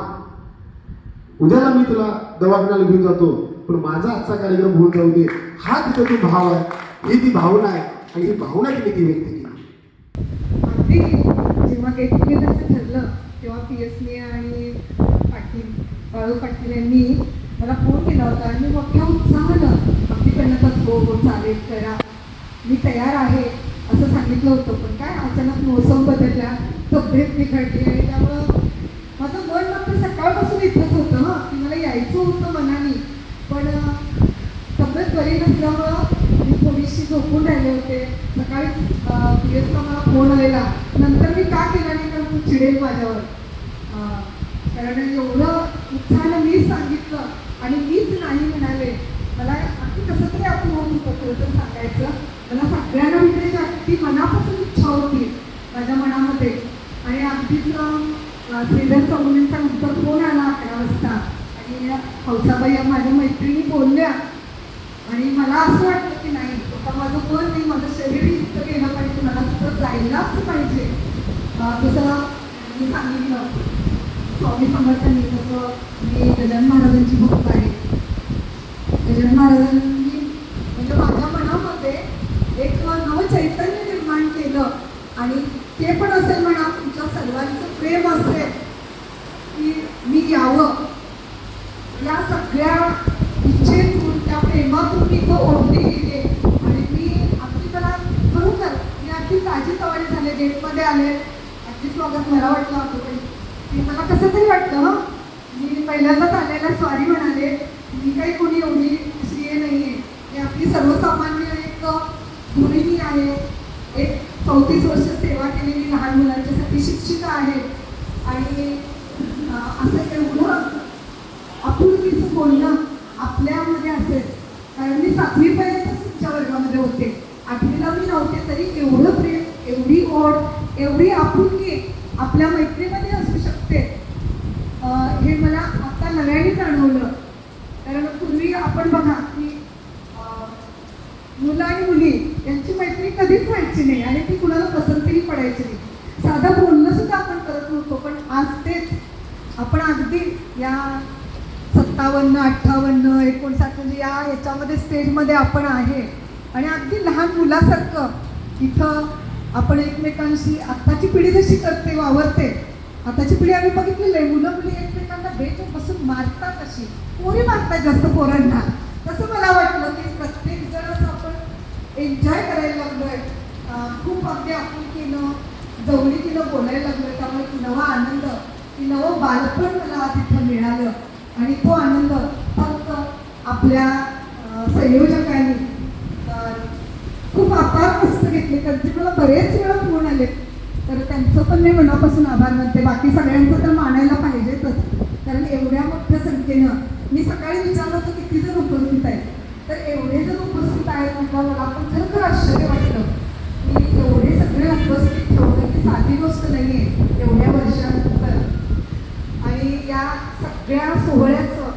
Speaker 8: उद्याला मी तुला दवाखान्याला घेऊन जातो, पण माझा आजचा कार्यक्रम होऊन जाऊ दे. हा तिथं तो भाव आहे, ही ती भावना आहे, आणि ही भावना तिने ती व्यक्त केली.
Speaker 7: अगदी जेव्हा गेट टुगेदरचं ठरलं तेव्हा PSने आणि बाळू पाटील यांनी मला फोन केला होता, आणि मोठ्या उत्साहानं अगदी त्यांना हो हो चालेल करा, मी तयार आहे असं सांगितलं होतं. पण काय अचानक मौसम बदलला, तब्येत बिघडली, आणि त्यामुळं माझं मन मात्र सकाळपासून इथंच होतं की मला यायचं होतं मनाने, पण तब्येत बरी नसल्यामुळं मी थोडीशी झोपून राहिले होते. सकाळी PSचा मला फोन आलेला, नंतर मी का केला नाही, कारण तू चिडेल माझ्यावर, कारण एवढं उत्साहानं मीच सांगितलं आणि मीच नाही म्हणाले. मला अगदी कसं तरी आपण होत होतं खरं तर सांगायचं. मला सगळ्यांना भेटायची अगदी मनापासून इच्छा होती माझ्या मनामध्ये, आणि अगदीच श्रीधर चौगुलेंचा नंतर फोन आला 11 वाजता, आणि हौसाबाई या माझ्या मैत्रिणी बोलल्या, आणि मला असं वाटलं की नाही, आता माझं मन नाही, माझं शरीर तिथं गेलं पाहिजे, मला तिथं जायलाच पाहिजे. जसं मी सांगितलं स्वामी समर्थांनी, तसं मी गजानन महाराजांची भक्त आहे. गजानन महाराजांनी म्हणजे माझ्या मनामध्ये एक नवं चैतन्य निर्माण केलं, आणि ते पण असेल म्हणा तुमच्या सर्वांचं प्रेम असेल की मी यावं, या सगळ्या इच्छेतून त्या प्रेमातून मी तो ओढली गेले. आणि मी अगदी मला खरोखर मी अगदी ताजी तवाडी झाले, गेटमध्ये आले, अगदी स्वागत मला वाटलं होतं, की मला कसं तरी वाटलं. मी पहिल्यांदाच आलेला सॉरी म्हणाले, मी काही कोणी एवढी अशी हे नाही आहे, मी आपली सर्वसामान्य एक गृहिणी आहे, एक 34 वर्ष सेवा केलेली लहान मुलांच्यासाठी शिक्षिका आहे, आणि असं एवढं आपुलकीचं बोलणं आपल्यामध्ये असेल. कारण मी 7वीपर्यंत तुमच्या वर्गामध्ये होते, 8वीला मी नव्हते, तरी एवढं प्रेम, एवढी ओढ, एवढी आपुलकी आपल्या मैत्रीमध्ये असू शकते, हे मला आता नव्याने जाणवलं. कारण पूर्वी आपण बघा की मुलं आणि मुली यांची मैत्री कधीच व्हायची नाही, आणि ती कुणाला पसंतीही पडायची नाही, साधं बोलणं सुद्धा आपण करत नव्हतो. पण आज तेच आपण अगदी या 57, 58, 59 म्हणजे या याच्यामध्ये स्टेजमध्ये आपण आहे, आणि अगदी लहान मुलासारखं इथं आपण एकमेकांशी, आत्ताची पिढी जशी करते वावरते, आताची पिढी आम्ही बघितलेली आहे, मुलं मुली एकमेकांना बेट बसून मारतात, अशी पोरी मारतात जास्त पोरांना. तसं मला वाटलं की प्रत्येक जण असं आपण एन्जॉय करायला लागलोय, खूप अगदी आपुलकीनं जवळीकीनं बोलायला लागलोय. त्यामुळे नवा आनंद, की नवं बालपण मला आज इथं मिळालं, आणि तो आनंद फक्त आपल्या संयोजकांनी खूप अपार कष्ट घेतले. त्यांचे मला बरेच वेळा फोन आले, तर त्यांचं पण मी मनापासून आभार मानते. बाकी सगळ्यांचं तर मानायला पाहिजेतच, कारण एवढ्या मोठ्या संख्येनं, मी सकाळी विचारलं होतं किती जण उपस्थित आहेत, तर एवढे जण उपस्थित आहेत म्हटलं मला पण खरंखर आश्चर्य वाटलं की एवढे सगळे उपस्थित ठेवणं ही साधी गोष्ट नाही आहे एवढ्या वर्षानंतर. आणि या सगळ्या सोहळ्याचं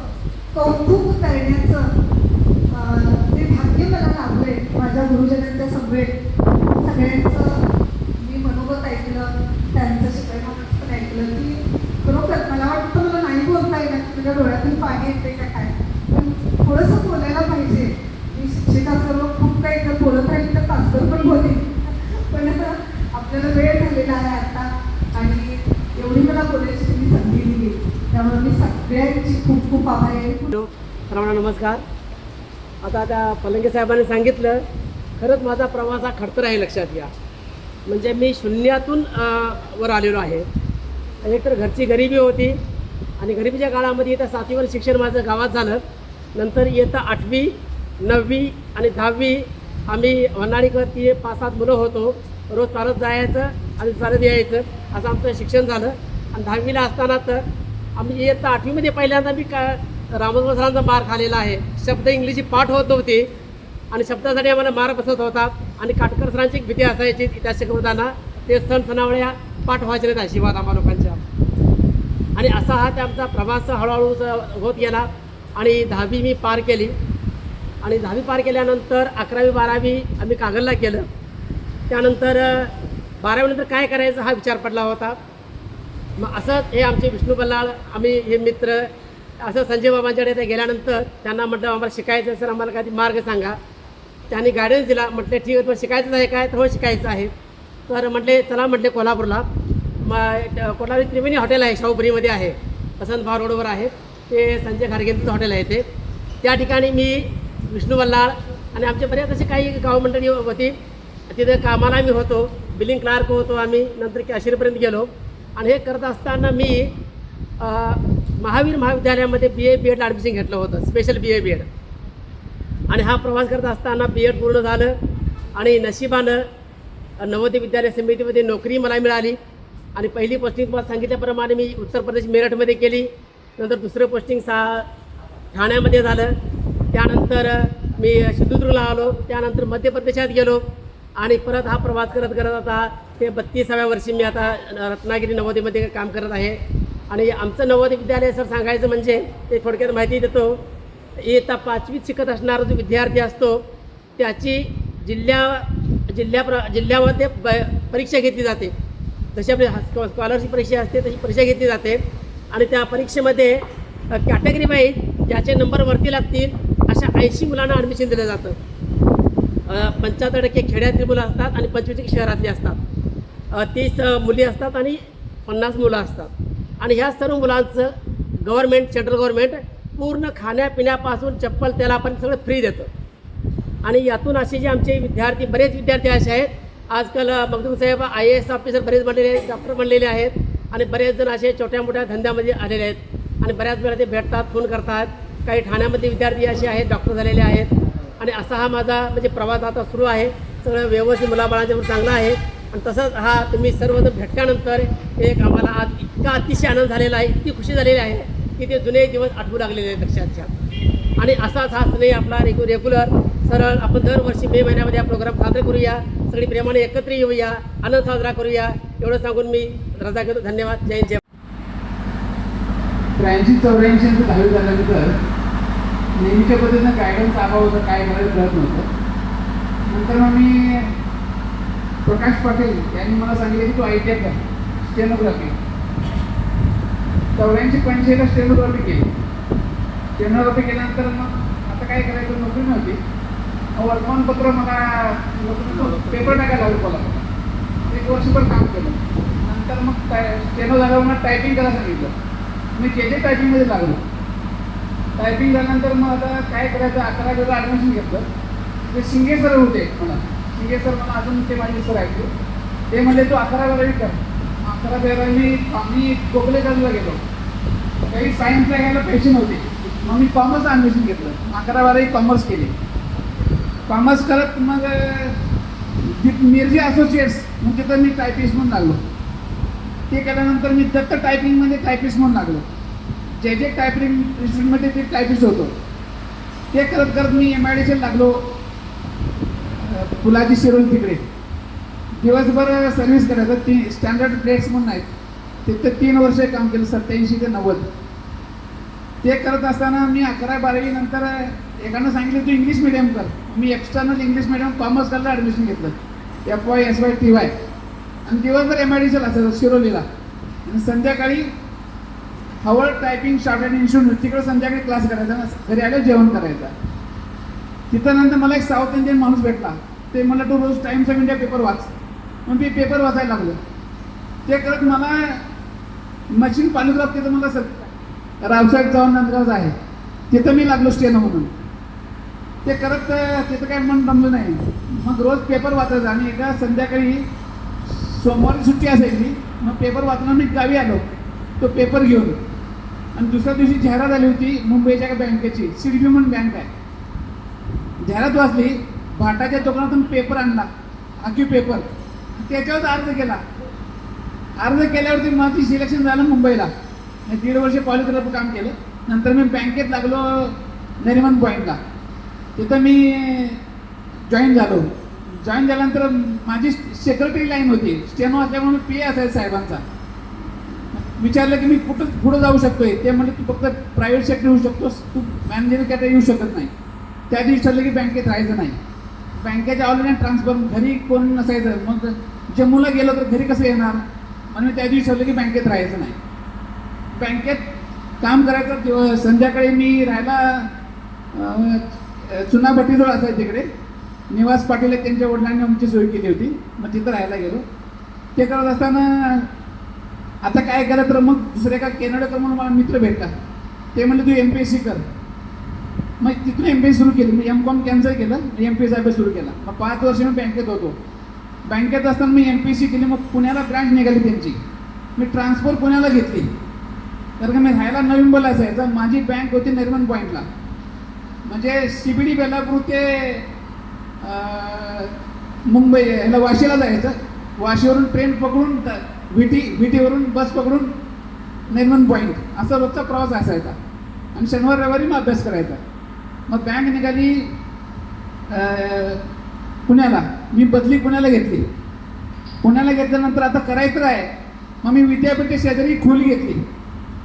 Speaker 7: कौतुक करण्याचं ते भाग्य मला लाभलंय. माझ्या गुरुजनांच्या सगळ्यांचं मी मनोगत ऐकलं, त्यांचं शिकवणं पण ऐकलं, की खरोखर मला वाटतं मला नाही बोलता येणार, तुझ्या डोळ्यातून पाणी येते का काय, पण थोडंसं बोलायला पाहिजे. मी शिक्षिका सर्व खूप काही जर बोलत राहील तर तासभर पण बोलेन, पण आपल्याला वेळ झालेला आहे आता, आणि एवढी मला बोलायची तुम्ही संधी दिली, त्यामुळे मी सगळ्यांची खूप खूप आभारी आहे.
Speaker 11: सर्वांना नमस्कार. आता त्या पलंगे साहेबांनी सांगितलं, खरंच माझा प्रवास हा खडतर आहे, लक्षात घ्या. म्हणजे मी शून्यातून वर आलेलो आहे. एकतर घरची गरिबी होती, आणि गरिबीच्या काळामध्ये इथं 7वीवर शिक्षण माझं गावात झालं. नंतर इयत्ता 8वी 9वी आणि 10वी आम्ही वनाडीकर ती 5-7 मुलं होतो. रोज चालत जायचं आणि चालत यायचं असं आमचं शिक्षण झालं. आणि 10वीला असताना तर आम्ही इयत्ता 8वीमध्ये पहिल्यांदा मी रामोद सरांचा मार खाल्लेला आहे. शब्द इंग्लिशची पाठ होत नव्हती आणि शब्दासाठी आम्हाला मार बसत होता. आणि काटकर सरांची एक भीती असायची इतिहास शिकवताना, ते सण सणावळ्या पाठ व्हायचे नाहीत आशीर्वाद आम्हा लोकांच्या. आणि असा हा आमचा प्रवास हळूहळू होत गेला. आणि 10वी मी पार केली. आणि 10वी पार केल्यानंतर 11वी 12वी आम्ही कागलला केलं. त्यानंतर 12वीनंतर काय करायचं हा विचार पडला होता. मग असंच हे आमचे विष्णू बल्लाळ, आम्ही हे मित्र, असं संजय बाबांच्याकडे ते गेल्यानंतर त्यांना म्हटलं आम्हाला शिकायचं सर, आम्हाला काही मार्ग सांगा. त्यांनी गायडन्स दिला. म्हटलं ठीक आहे, तुम्हाला शिकायचं आहे काय? तर हो शिकायचं आहे. तर म्हटले चला म्हटले कोल्हापूरला. मग कोल्हापूर त्रिवेणी हॉटेल आहे, शाहूपुरीमध्ये आहे, वसंत भाव रोडवर आहे. ते संजय खारगेंचं हॉटेल आहे ते. त्या ठिकाणी मी विष्णू बल्लाळ आणि आमचे बरेच असे काही गावमंडळी होती. तिथे कामाला मी होतो, बिलिंग क्लार्क होतो आम्ही. नंतर कॅशियरपर्यंत गेलो. आणि हे करत असताना मी महावीर महाविद्यालयामध्ये BA BEd ॲडमिशन घेतलं होतं, स्पेशल BA BEd. आणि हा प्रवास करत असताना BEd पूर्ण झालं. आणि नशिबानं नवोदय विद्यालय समितीमध्ये नोकरी मला मिळाली. आणि पहिली पोस्टिंग तुम्हाला सांगितल्याप्रमाणे मी उत्तर प्रदेश मेरठमध्ये केली. नंतर दुसरं पोस्टिंग ठाण्यामध्ये झालं. त्यानंतर मी सिंधुदुर्गला आलो. त्यानंतर मध्य प्रदेशात गेलो. आणि परत हा प्रवास करत करत आता ते 32व्या वर्षी मी आता रत्नागिरी नवोदयमध्ये काम करत आहे. आणि आमचं नवोदय विद्यालय सर सांगायचं म्हणजे ते थोडक्यात माहिती देतो. इयत्ता 5वीत शिकत असणारा जो विद्यार्थी असतो त्याची जिल्ह्यामध्ये परीक्षा घेतली जाते. जशी आपली स्कॉलरशिप परीक्षा असते तशी परीक्षा घेतली जाते. आणि त्या परीक्षेमध्ये कॅटेगरी वाईज ज्याचे नंबर वरती लागतील अशा 80 मुलांना ॲडमिशन दिलं जातं. 75% खेड्यातली मुलं असतात आणि 25% शहरातली असतात. 30 मुली असतात आणि 50 मुलं असतात. आणि ह्या सर्व मुलांचं गव्हर्मेंट, सेंट्रल गव्हर्मेंट पूर्ण खाण्यापिण्यापासून चप्पल तेलापर्यंत सगळं फ्री देतं. आणि यातून असे जे आमचे विद्यार्थी, बरेच विद्यार्थी असे आहेत. आजकाल मगदूम साहेब IAS ऑफिसर बरेच बनलेले आहेत, डॉक्टर बनलेले आहेत. आणि बरेच जण असे छोट्या मोठ्या धंद्यामध्ये आलेले आहेत. आणि बऱ्याच वेळा ते भेटतात, फोन करतात. काही ठाण्यामध्ये विद्यार्थी असे आहेत, डॉक्टर झालेले आहेत. आणि असा हा माझा म्हणजे प्रवास आता सुरू आहे. सगळं व्यवस्थित मुलाबाळांच्यावर चांगला आहे. आणि तसंच हा तुम्ही सर्वजण भेटल्यानंतर एक आम्हाला आज इतका अतिशय आनंद झालेला आहे, इतकी खुशी झालेली आहे की ते जुने दिवस आठवू लागलेले आहेत लक्षात. आणि असाच हा स्नेह आपला रेग्युलर सरळ आपण दरवर्षी मे महिन्यामध्ये हा प्रोग्राम साजरा करूया. सगळी प्रेमाने एकत्र येऊया, आनंद साजरा करूया. एवढं सांगून मी रजा घेतो. धन्यवाद. जय जय.
Speaker 1: 83-84 10वी झाल्यानंतर नेहमीच्या पद्धतीनं गायडन्स अभाव होतं, काय करायचं कळत नव्हतं. नंतर मग मी प्रकाश पाटील यांनी मला सांगितलं की तू ITI कर, स्टेनोग्राफी. 84-85ला स्टेनोग्राफी केली. स्टेनोग्राफी केल्यानंतर मग आता काय करायचं, नोकरी नव्हती. वर्तमानपत्र मला पेपर टाकायला लागलं कोल्हापूर. 1 वर्षभर काम केलं. नंतर मग स्टेनो झाल्यावर मला टायपिंग करायला सांगितलं. मी जे टायपिंगमध्ये लागलो. टायपिंग झाल्यानंतर मग आता काय करायचं, 11वीला ॲडमिशन घेतलं. ते शिंगे सर होते मला. शिंगे सर मला अजून ते माझे सर ऐकले. ते म्हणले तू 11वी कर. 11वी आम्ही गोखलेकरला गेलो. काही सायन्सला घ्यायला पैसे नव्हते. मग मी कॉमर्स ॲडमिशन घेतलं. 11वी कॉमर्स केले. कॉमर्स करत मग मिरजी असोसिएट्स म्हणजे तर मी टायपिस्ट म्हणून लागलो. ते केल्यानंतर मी दत्त टायपिंगमध्ये टायपिस्ट म्हणून लागलो. जे टायपिंग इन्स्टिट्यूटमध्ये ते टायपिस्ट होतो. ते करत करत मी MIDC लागलो, फुलाची शिरोळ तिकडे. दिवसभर सर्व्हिस करायचं. 3 स्टँडर्ड प्लेट्स म्हणून आहेत तिथे 3 वर्ष काम केलं, 87 ते 90. ते करत असताना मी 11वी-12वी नंतर एकानं सांगितलं तू इंग्लिश मिडियम कर. मी एक्सटर्नल इंग्लिश मिडियम कॉमर्स करायला ॲडमिशन घेतलं. FY SY TY. आणि दिवसभर MIDCला असायचं शिरोलीला. आणि संध्याकाळी हवळ टायपिंग शॉर्ट हँड इन्स्टिट्यूट तिकडे संध्याकाळी क्लास करायचा, घरी आलं जेवण करायचा. तिथं नंतर मला एक साऊथ इंडियन माणूस भेटला. ते मला तू रोज टाइम्स ऑफ इंडिया पेपर वाच. मग मी पेपर वाचायला लागलो. ते करत मला मशीन पालिग्राफ तिथं मला रावसाहेब चव्हाण नंदगावचं आहे तिथं मी लागलो स्टेनो म्हणून. ते करत तिथं काय मन जमलं नाही. मग रोज पेपर वाचायचा. आणि एकदा संध्याकाळी सोमवारी सुट्टी असायची. मग पेपर वाचून मी गावी आलो तो पेपर घेऊन. आणि दुसऱ्या दिवशी जाहिरात आली होती मुंबईच्या बँकेची, सिडबी म्हणून बँक आहे.
Speaker 12: जाहिरात वाचली, भाटाच्या दुकानातून पेपर आणला, आखीव पेपर, त्याच्यावर अर्ज केला. अर्ज केल्यावरती माझी सिलेक्शन झालं मुंबईला. मी 1.5 वर्ष कॉलेजला काम केलं. नंतर मी बँकेत लागलो नरिमन पॉईंटला. तिथं मी जॉईन झालो. जॉईन झाल्यानंतर माझी सेक्रेटरी लाईन होती, स्टेनो असल्यामुळे मी PA असायचा साहेबांचा. विचारलं की मी पुढं जाऊ शकतोय. ते म्हणजे तू फक्त प्रायव्हेट सेक्टर येऊ शकतोस, तू मॅनेजर कॅटर येऊ शकत नाही. त्या दिवशी ठरलं की बँकेत राहायचं नाही. बँकेच्या ऑनलाईन ट्रान्सफर, घरी कोण नसायचं. मग जम्मूला गेलो तर घरी कसं येणार, म्हणून मी त्या दिवशी ठरलं की बँकेत राहायचं नाही. बँकेत काम करायचं. संध्याकाळी मी राहायला चुनाभट्टीजवळ असायचं तिकडे. निवास पाटील त्यांच्या वडिलांनी आमची सोय केली होती. मग तिथं राहायला गेलो. ते करत असताना आता काय करा, तर मग दुसऱ्या एका केनडेकर म्हणून मला मित्र भेटला. ते म्हणले तू MPSC कर. मग तिथून MPSC सुरू केली. मी M.Com कॅन्सल केलं, MPSC अभ्यास सुरू केला. मग 5 वर्ष मी बँकेत होतो. बँकेत असताना मी MPSC केली. मग पुण्याला ब्रांच निघाली त्यांची. मी ट्रान्सफर पुण्याला घेतली, कारण का मी राहायला नवी मुंबईला असायचं. माझी बँक होती नरिमन पॉईंटला, म्हणजे CBD बेलापूर ते मुंबई ह्याला वाशीला जायचं. वाशीवरून ट्रेन पकडून VT वरून बस पकडून नरिमन पॉईंट, असा रोजचा प्रवास असायचा. आणि शनिवार रविवारी मग अभ्यास करायचा. मग बँक निघाली पुण्याला. मी बदली पुण्याला घेतली. पुण्याला घेतल्यानंतर आता करायचं आहे. मग मी विद्यापीठ शेजारी खोली घेतली.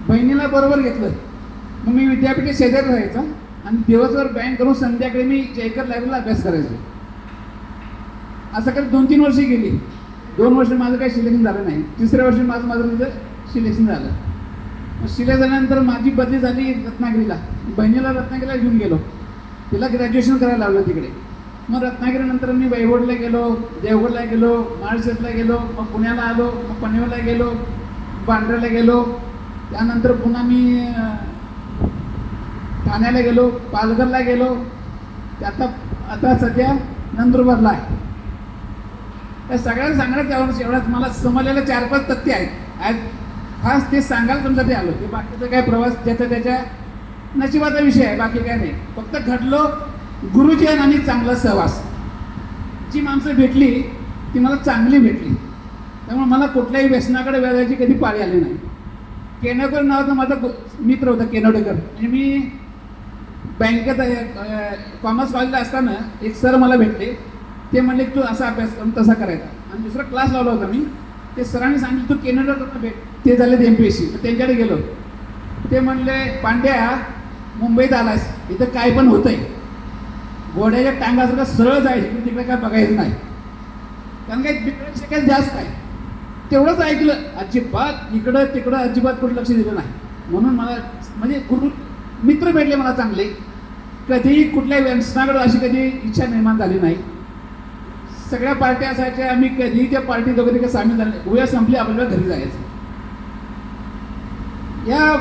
Speaker 12: बहिणीला बरोबर घेतलं. मग मी विद्यापीठ शेजारी राहायचा आणि दिवसभर बँक करून संध्याकाळी मी जयकर लायब्ररीला अभ्यास करायचो. असं करत 2-3 वर्षे गेली. 2 वर्ष माझं काही सिलेक्शन झालं नाही. 3ऱ्या वर्षी माझं तिथं सिलेक्शन झालं. मग सिलेक्शन झाल्यानंतर माझी बदली झाली रत्नागिरीला. बहिणीला रत्नागिरीला घेऊन गेलो. तिला ग्रॅज्युएशन करायला लावलं तिकडे. मग रत्नागिरीनंतर मी वैभवडला गेलो, देवगडला गेलो, माळशेजला गेलो, मग पुण्याला आलो, मग पनवेलला गेलो, बांद्र्याला गेलो. त्यानंतर पुन्हा मी ठाण्याला गेलो, पालघरला गेलो. आता सध्या नंदुरबारला आहे. त्या सगळ्यांना सांगण्यात एवढ्याच मला समजलेलं 4-5 तथ्य आहेत. खास ते सांगायला तुमच्यासाठी आलो. की बाकीचा काय प्रवास त्याच्या नशिबाचा विषय आहे, बाकी काय नाही. फक्त घडलो गुरुजन आणि चांगला सहवास. जी माणसं भेटली ती मला चांगली भेटली. त्यामुळे मला कुठल्याही व्यसनाकडे वेळायची कधी पाळी आली नाही. केनडेकर नावाचा माझा मित्र होता, केनडेकर. म्हणजे मी बँकेत कॉमर्स कॉलेजला असताना एक सर मला भेटले. ते म्हणले तू असा अभ्यास करून तसा करायचा. आणि दुसरा क्लास लावला होता मी. ते सरांनी सांगितलं तू केनडेकरला भेट. ते झाले MPSC. त्यांच्याकडे गेलो. ते म्हणले पांड्या मुंबईत आलास, इथं काय पण होतंय. घोड्याच्या टांगासारखं सरळ जायचं, तिकडे काय बघायचं नाही. कारण काय बिघडत शिकायचं जास्त आहे. तेवढंच ऐकलं. अजिबात इकडं तिकडं अजिबात कुठं लक्ष दिलं नाही. म्हणून मला म्हणजे गुरु मित्र भेटले मला चांगले. कधीही कुठल्या व्यसनाकडे अशी कधी इच्छा निर्माण झाली नाही. सगळ्या पार्ट्या असायच्या. आम्ही कधीही त्या पार्टीत वगैरे काही सामील झाले. उद्या संपली आपल्याला घरी जायचं. या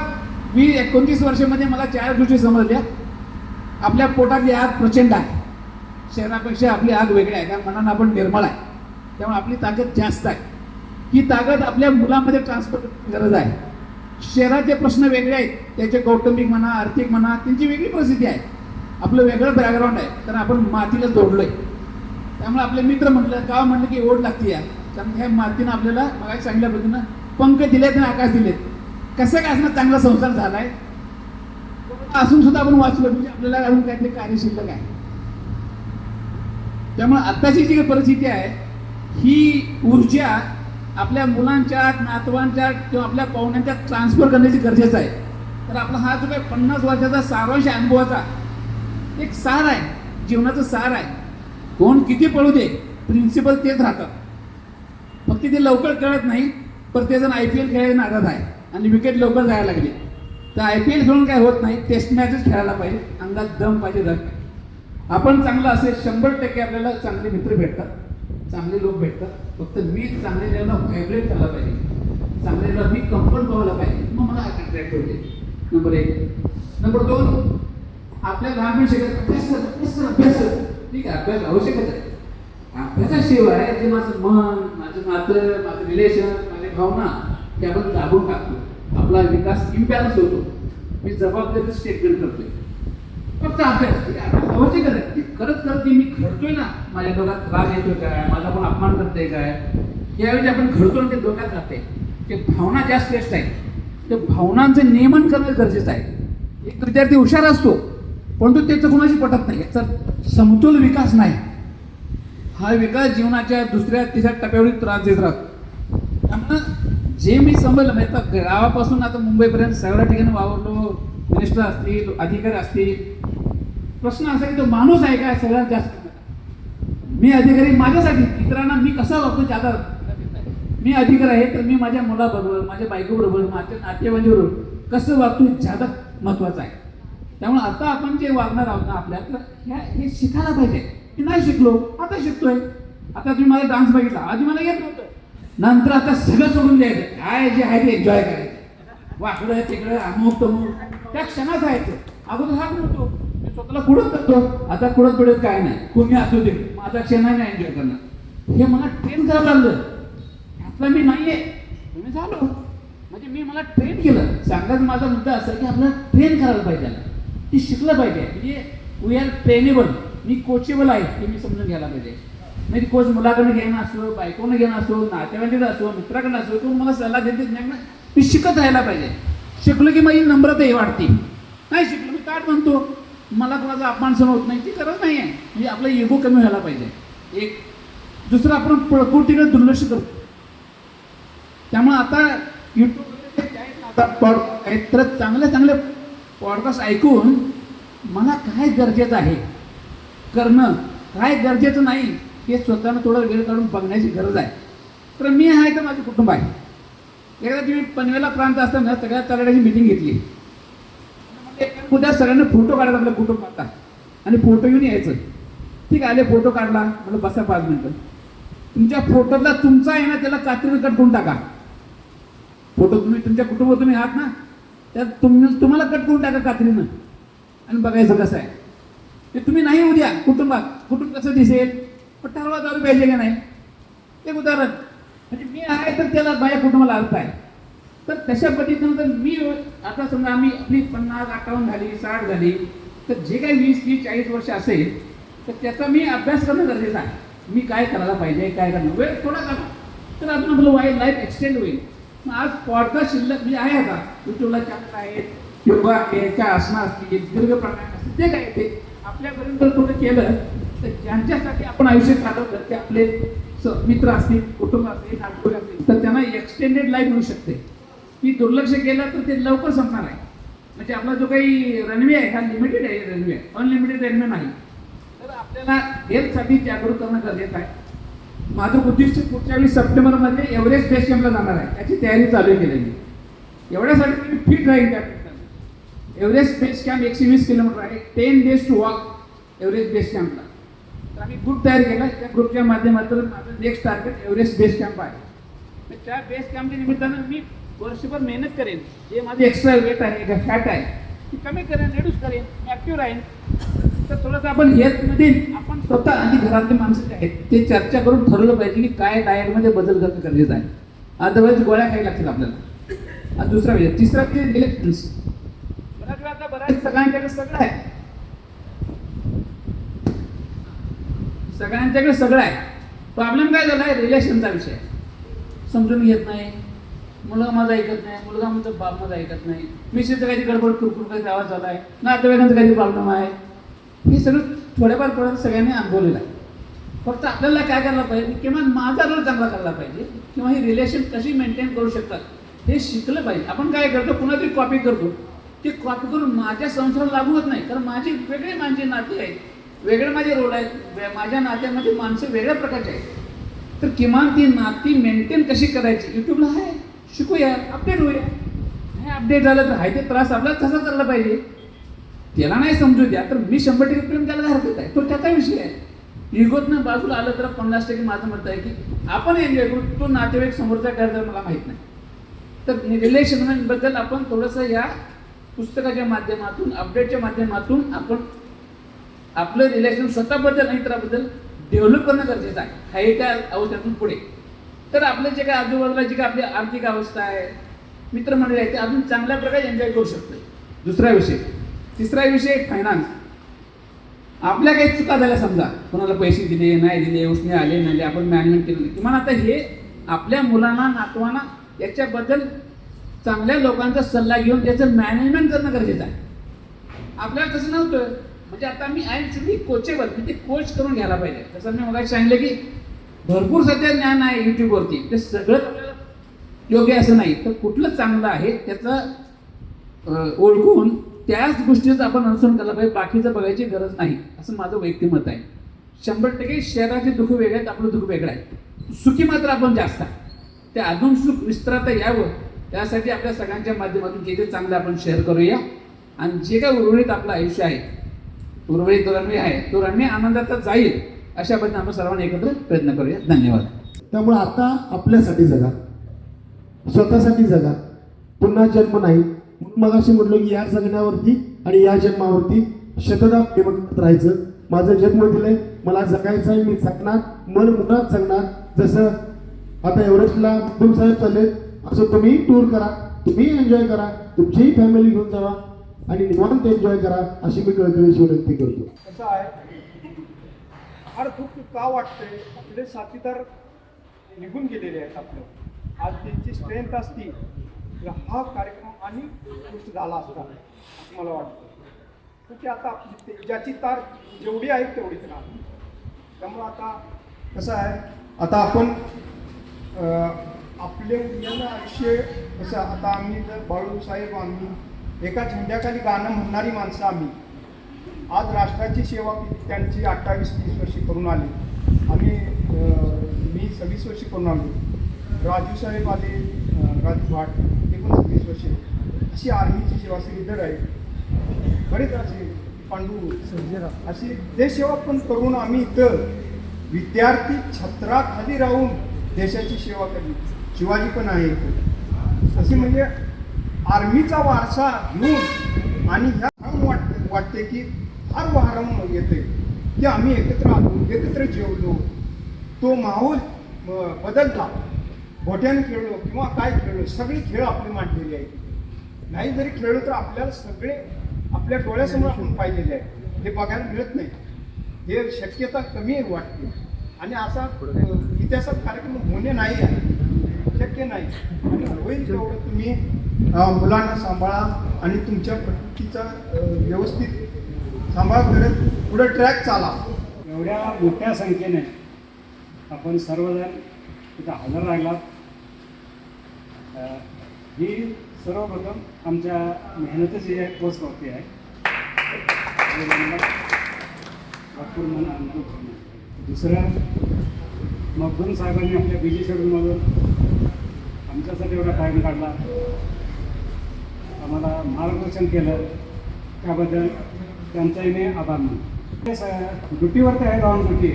Speaker 12: 29 वर्षामध्ये मला 4 गोष्टी समजल्या. आपल्या पोटातली आग प्रचंड आहे. शहरापेक्षा आपली आग वेगळी आहे, कारण मनानं आपण निर्मळ आहे. त्यामुळे आपली ताकद जास्त आहे. ही ताकद आपल्या मुलांमध्ये ट्रान्सफर करण्याची गरज आहे. शहराचे प्रश्न वेगळे आहेत. त्याचे कौटुंबिक म्हणा, आर्थिक म्हणा, त्यांची वेगळी परिस्थिती आहे. आपलं वेगळं बॅकग्राऊंड आहे. कारण आपण मातीला जोडलोय. त्यामुळे आपले मित्र म्हटलं, गाव म्हटलं की ओढ लागते या. त्यामुळे ह्या मातीनं आपल्याला बघायला चांगल्या पद्धतीनं पंख दिलेत आणि आकाश दिलेत. कसं काय असणं चांगला संसार झाला आहे असून सुद्धा आपण वाचलो, म्हणजे आपल्याला अजून काहीतरी कार्य शिल्लक आहे. त्यामुळे आत्ताची जी परिस्थिती आहे ही ऊर्जा आपल्या मुलांच्या, नातवांच्या किंवा आपल्या पाहुण्यांच्या ट्रान्सफर करण्याची गरजेचं आहे. तर आपला हा जो काही 50 वर्षाचा सारांश अनुभवाचा एक सार आहे, जीवनाचं सार आहे. कोण किती पळू दे, प्रिन्सिपल तेच राहतात. फक्त ते लवकर कळत नाही. प्रत्येकजण IPL खेळायला नादात आहे आणि विकेट लवकर जायला लागली. तर IPL खेळून काय होत नाही. टेस्ट मॅचच खेळायला पाहिजे. अंगात दम पाहिजे, धग पाहिजे. आपण चांगलं असेल 100% आपल्याला चांगले मित्र भेटतात, चांगले लोक भेटतात. फक्त मी चांगले लेवलला व्हायब्रेट करायला पाहिजे, चांगले लेवलला मी कम्फर्ट व्हायला पाहिजे. मग मला अट्रॅक्ट होते. नंबर 1. नंबर 2, आपल्या लहानपणी शिकत अभ्यास ठीक आहे, अभ्यास आवश्यकच आहे. अभ्यासाशिवाय जे माझं मन, माझं नातं, माझं रिलेशन, माझ्या भावना ते आपण दाबून टाकतो. आपला विकास इम्बॅलन्स होतो. मी जबाबदारी स्टेटमेंट करतोय. फक्त अभ्यास हवंच करत ती करत करत मी घडतोय ना, माझ्या डोक्यात राग येतोय काय, माझा पण अपमान करतोय काय, यावेळी आपण घडतो ना ते डोक्यात राहते. ते भावना जास्त श्रेष्ठ आहे. ते भावनांचं नियमन करणं गरजेचं आहे. एक विद्यार्थी हुशार असतो परंतु त्याचं कोणाशी पटत नाही, याचा समतोल विकास नाही. हा विकास जीवनाच्या दुसऱ्या तिसऱ्या टप्प्यावर त्रास देत राहतो. त्यामुळं जे मी समजलं म्हणजे आता गावापासून आता मुंबईपर्यंत सगळ्या ठिकाणी वावरलो, मिनिस्टर असतील, अधिकारी असतील, प्रश्न असा की तो माणूस आहे काय सगळ्यात जास्त. मी अधिकारी माझ्यासाठी, इतरांना मी कसा वागतो त्याचा मी अधिकारी आहे तर मी माझ्या मुलाबरोबर, माझ्या बायकोबरोबर, माझ्या नातेवाईकांबरोबर कसं वागतो हे जादा महत्त्वाचं आहे. त्यामुळे आता आपण जे वागणार आहोत ना आपल्या, तर हे शिकायला पाहिजे. मी नाही शिकलो, आता शिकतोय. आता तुम्ही माझा डान्स बघितला, आधी मला येत नव्हतं, नंतर आता सगळं सोडून द्यायचं, काय जे आहे ते एन्जॉय करायचं, वाकडं तिकडं अमुक तमुक त्या क्षणात जायचं. अगोदर हात नव्हतो, मी स्वतःला कुडत करतो, आता कुडत पिडत काय नाही, कोणी असू दे माझा क्षण आहे, एन्जॉय करणार. हे मला ट्रेन करावं लागलं. आपला मी नाही आहे, मी झालो म्हणजे मी मला ट्रेन केलं. सांगायचा माझा मुद्दा असा की आपल्याला ट्रेन करायला पाहिजे, ती शिकलं पाहिजे. म्हणजे वी आर ट्रेनेबल, मी कोचेबल आहे हे मी समजून घ्यायला पाहिजे. म्हणजे कोच मुलाकडनं घेणं असो, बायकोनं घेणं असो, नातेवाईकडे असो, मित्राकडनं असो, तो मला सल्ला देते नाही, मी शिकत राहायला पाहिजे. शिकलो की माझी नम्रता हे वाढते. नाही शिकलो मी ताट म्हणतो, मला कोणाचा अपमान सहन होत नाही, ती गरज नाही आहे. म्हणजे आपला इगो कमी व्हायला पाहिजे. एक दुसरं आपण प्रकृतीकडे दुर्लक्ष करतो. त्यामुळे आता यूट्यूबवर आता पॉडकास्ट आहेत, तर चांगले चांगले पॉडकास्ट ऐकून मला काय गरजेचं आहे करणं, काय गरजेचं नाही हे स्वतःनं थोडा वेळ काढून बघण्याची गरज आहे. तर मी आहे तर माझं कुटुंब आहे. एकदा तुम्ही पनवेला प्रांत असताना सगळ्या तलाट्याची मिटिंग घेतली. उद्या सगळ्यांना फोटो काढायचा आपल्या कुटुंबाचा आणि फोटो घेऊन यायचं. ठीक आहे, आले फोटो काढला, मला बसा 5 मिनिटं. तुमच्या फोटोला तुमचा आहे ना त्याला कात्रीनं कट करून टाका. फोटो तुम्ही तुमच्या कुटुंबात तुम्ही आहात ना, त्यात तुम्हाला कट करून टाका कात्रीनं आणि बघायचं कसं आहे ते. तुम्ही नाही उद्या कुटुंबात, कुटुंब कसं दिसेल, पण ठरवा दारू पाहिजे का नाही. एक उदाहरण म्हणजे मी आहे तर त्याला माझ्या कुटुंबाला अर्थ आहे. तर तशा पद्धतीनं तर मी आता समजा आम्ही आपली 50, 58 झाली, 60 झाली, तर जे काही 20, 30, 40 वर्ष असेल तर त्याचा मी अभ्यास करणं गरजेचं आहे. मी काय करायला पाहिजे, काय करणं, वेळ थोडा करा तर आपण आपलं लाईफ एक्सटेंड होईल. मग आज पॉडकास्ट शिल्लक म्हणजे आहे, आता यूट्यूबला चॅनल आहेत, योगा याच्या आसनं असतील, दीर्घ प्राणायाम असतील, जे काय ते आपल्यापर्यंत थोडं केलं तर ज्यांच्यासाठी आपण आयुष्य काढवलं ते आपले मित्र असतील, कुटुंब असतील, नागरिक असतील, तर त्यांना एक्सटेंडेड लाईफ मिळू शकते. ती दुर्लक्ष केलं तर ते लवकर संपणार आहे. म्हणजे आपला जो काही रनवे आहे हा लिमिटेड आहे, रनवे अनलिमिटेड रनवे नाही. तर आपल्याला हेल्थसाठी जागरूक करणं गरजेचं आहे. माझं उद्दिष्ट पुढच्या वेळी सप्टेंबरमध्ये एव्हरेस्ट बेस कॅम्पला जाणार आहे, त्याची तयारी चालू केलेली. एवढ्यासाठी मी फिट राहील. त्या एव्हरेस्ट बेस कॅम्प 120 किलोमीटर आहे, 10 days to walk Everest base कॅम्पला. तर आम्ही ग्रुप तयार केला. त्या ग्रुपच्या माध्यमातून माझं next target Everest base camp आहे. त्या बेस कॅम्पच्या निमित्तानं मी वर्षभर मेहनत करेन. जे माझे एक्स्ट्रा वेट आहे, फॅट आहे, ती कमी करेन, रिड्यूस करेन, मी ॲक्टिव्ह राहीन. तर थोडंसं आपण हेल्थमध्ये आपण स्वतः आणि घरातले माणसं जे आहेत ते चर्चा करून ठरवलं पाहिजे की काय डाएटमध्ये बदल करणं गरजेचं आहे. अदरवाईज गोळ्या खायला लागतील आपल्याला. आज दुसरा विषय. तिसरा विषय रिलेशन्स. बऱ्याच वेळा आता बऱ्याच सगळ्यांच्याकडे सगळं आहे, सगळ्यांच्याकडे सगळं आहे. प्रॉब्लेम काय झाला आहे, रिलेशनचा विषय. समजून घेत नाही, मुलगा माझा ऐकत नाही, मुलगा माझा बाप माझा ऐकत नाही, मिसेसचं काही गडबड कुरकुर काही आवाज झाला आहे, नातेवाईकांचा काही प्रॉब्लेम आहे. हे सगळं थोड्याफार थोडं सगळ्यांनी अनुभवलेलं आहे. फक्त आपल्याला काय करायला पाहिजे, किमान माझा रोल चांगला करायला पाहिजे किंवा ही रिलेशन कशी मेंटेन करू शकतात हे शिकलं पाहिजे. आपण काय करतो, कुणातरी कॉपी करतो, ते कॉपी करून माझ्या संसाराला लागू होत नाही. कारण माझी वेगळे माझे नाते आहेत, वेगळे माझे रोल आहेत, माझ्या नात्यामध्ये माणसं वेगळ्या प्रकारचे आहेत. तर किमान ती नाती मेंटेन कशी करायची यूट्यूबला आहे, शिकूया, अपडेट होऊया. हे अपडेट झालं तर आहे ते त्रास आपल्याला तसा करायला पाहिजे. त्याला नाही समजू द्या तर मी 100% प्रेम करायला हरकत आहे, तो त्याचा विषय आहे. इगोतनं बाजूला आलं तर 50% माझं मत आहे की आपण एन्जॉय करू, तो नातेवाईक समोरचा काय तर मला माहीत नाही. तर रिलेशनबद्दल आपण थोडंसं या पुस्तकाच्या माध्यमातून, अपडेटच्या माध्यमातून आपण आपलं रिलेशन स्वतःबद्दल आणि इतराबद्दल डेव्हलप करणं गरजेचं आहे. हाय त्या अवस्थेतून पुढे तर आपलं जे काय आजूबाजूला जी काय आपली आर्थिक अवस्था आहे, मित्रमंडळी आहे, ते अजून चांगल्या प्रकारे एन्जॉय करू शकतो. दुसरा विषय. तिसरा विषय फायनान्स. आपल्या काही चुका झाल्या समजा, कोणाला पैसे दिले नाही दिले, उसने आले नाही आपण मॅनेजमेंट केलं नाही, किंवा आता हे आपल्या मुलांना नातवांना याच्याबद्दल चांगल्या लोकांचा सल्ला घेऊन त्याचं मॅनेजमेंट करणं गरजेचं आहे. आपल्याला तसं नव्हतं. म्हणजे आता मी आय एम शुड कोचेबल, म्हणजे कोच करून घ्यायला पाहिजे. तसं मी मगाशी सांगितलं की भरपूर सध्या ज्ञान आहे यूट्यूबवरती, ते सगळं आपल्याला योग्य असं नाही, तर कुठलं चांगलं आहे त्याचं ओळखून त्याच गोष्टीचं आपण अनुसरण करायला पाहिजे, बाकीचं बघायची गरज नाही, असं माझं वैयक्तिक मत आहे. 100% शहराचे दुःख वेगळे आहेत, आपलं दुःख वेगळं आहे. सुखी मात्र आपण जास्त आहे. ते अजून सुख विस्तारता यावं त्यासाठी आपल्या सगळ्यांच्या माध्यमातून जे ते चांगलं आपण शेअर करूया. आणि जे काय उर्वरित आपलं आयुष्य आहे, उर्वरित रनवे आहे, तो रनवे आनंदात जाईल अशा पद्धतीने आपण सर्वांनी एकत्र प्रयत्न करूया. धन्यवाद.
Speaker 8: त्यामुळे आता आपल्यासाठी जगा, स्वतःसाठी जगा, पुन्हा जन्म नाही. मग अशी म्हटलं की या जगण्यावरती आणि या जन्मावरती शतदा प्रेम करत राहायचं. माझं जन्म दिलंय, मला जगायचं आहे, मी जगणार, मन मुळात जगणार. जसं आता एव्हरेस्टला मखदूम साहेब चालले, असं तुम्ही टूर करा, तुम्ही एन्जॉय करा, तुमचीही फॅमिली घेऊन जावा आणि निवांत एन्जॉय करा, अशी मी कळकळीची विनंती करतो.
Speaker 13: कसं आहे, फार दुःख का वाटतंय, आपले साथीदार निघून गेलेले आहेत. आपलं आज त्यांची स्ट्रेंथ असती तर हा कार्यक्रम आणि गोष्ट झाला असता असं मला वाटतं. की आता आपली ज्याची तार जेवढी आहे तेवढीच राहते. त्यामुळं आता कसं आहे, आता आपण आपले उद्यानं आयुष्य कसं, आता आम्ही जर बाळूसाहेब, आम्ही एका झेंड्याखाली गाणं म्हणणारी माणसं आम्ही आज राष्ट्राची सेवा त्यांची 28-30 वर्षे करून आली. आम्ही मी 26 वर्षे करून आलो. राजू साहेब आले, राजू भाट ते पण 26 वर्षे. अशी आर्मीची सेवा, श्रीधर आहे, बरेच असे पांडू अशी देशसेवा पण करून आम्ही इथं विद्यार्थी छत्राखाली राहून देशाची सेवा केली. शिवाजी पण आहे इथं. अशी म्हणजे आर्मीचा वारसा घेऊन आणि ह्या वाटते की फार वाहरवून येते की आम्ही एकत्र आलो, एकत्र जेवलो, तो माहोल बदलला. गोट्याने खेळलो किंवा काय खेळलो, सगळे खेळ आपले मांडलेले आहेत. नाही जरी खेळलो तर आपल्याला सगळे आपल्या डोळ्यासमोर आपण पाहिलेले आहे. हे बघायला मिळत नाही, हे शक्यता कमी वाटते. आणि असा इतिहासात कार्यक्रम होणे नाही आहे, शक्य नाही. आणि होईल तेवढं तुम्ही मुलांना सांभाळा आणि तुमच्या प्रकृतीचा व्यवस्थित सांभाळ करत पुढे ट्रॅक चाला. एवढ्या मोठ्या संख्येने आपण सर्वजण तिथं हजर राहिलात, ही सर्वप्रथम आमच्या मेहनतीची एक पोचपावती आहे. भरपूर मन आनंद. दुसरं, मखदूम साहेबांनी आपल्या बिझी शेड्यूलमधून आमच्यासाठी एवढा टाईम काढला, आम्हाला मार्गदर्शन केलं, त्याबद्दल त्यांचाही मी आभार मानतो. ड्युटीवर तर आहे, ऑन ड्युटी.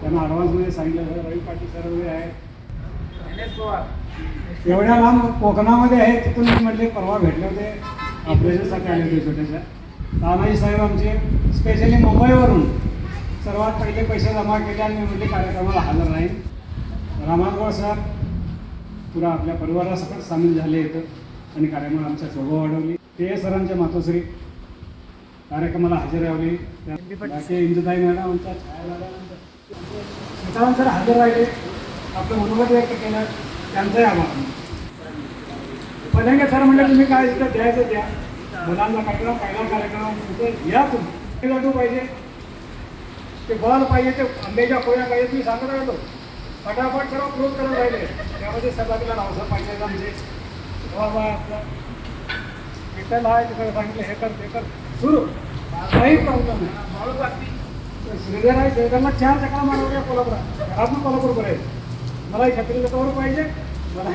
Speaker 13: त्यांना ॲडव्हान्समध्ये सांगितलं. रवी पाटील सर वगैरे आहे, एवढ्या लांब कोकणामध्ये आहे, तिथून मी म्हटले परवा भेटले होते, ऑपरेशनसाठी आले होते छोट्याशा. तानाजी साहेब आमचे स्पेशली मुंबईवरून सर्वात पहिले पैसे जमा केले आणि मी म्हटले कार्यक्रमाला हजर राहील. रामागोळ सर पुरा आपल्या परिवारासकट सामील झाले येतं आणि कार्यक्रमाला आमच्या शोभा वाढवली. ते सरांच्या मातोश्री कार्यक्रमाला हजेरी लावली. बाकी इंदुताई मॅडम, आमच्या छाया मॅडम, सीताराम सर हजर राहिले, आपलं मनोगत व्यक्त केलं, त्यांचाही आभार. पलंगे सर म्हणलं तुम्ही काय इथं द्यायचं द्या, मुलांना कार्यक्रम, पहिला कार्यक्रम तिथं या, तुम्ही लाडू पाहिजे, ते बॉल पाहिजे, ते आंब्याच्या पोळ्या पाहिजे, तुम्ही सांगत राहिलो. फटाफट सर्व क्लोज करत राहिले. त्यामध्ये सभागीला रावसाहेब पाहिजे आमचे बाबा, आपलं विठ्ठल आहे, तिकडे सांगितलं हे कर ते कर, सुरू, काही प्रॉब्लेम नाही. श्रीधर आहे, श्रीधरला 4 चक्रा मारवल्या कोल्हापुरात, घरातून कोल्हापूर बरेल. मला छत्रीचा कवर पाहिजे, मला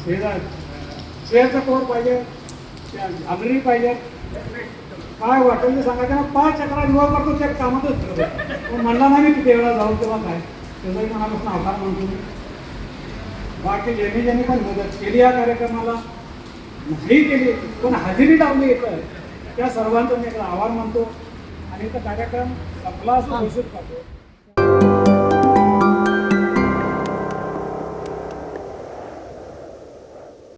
Speaker 13: श्रीधर शेअरचा कवर पाहिजे, झाबरी पाहिजे, काय वाटेल ते सांगायचं ना. 5 चक्रा निवड करतो, त्या कामातच फिरतो. म्हणला नाही मी तिथे एवढा जाऊन तेव्हा काय, त्याचाही मनापासून आभार मानतो मी. बाकी ज्यांनी पण मदत केली या कार्यक्रमाला, नाही केली पण हजेरी लावली येतं, त्या सर्वांचा मी आभार मानतो. आणि तो कार्यक्रम आपला घोषित करतो.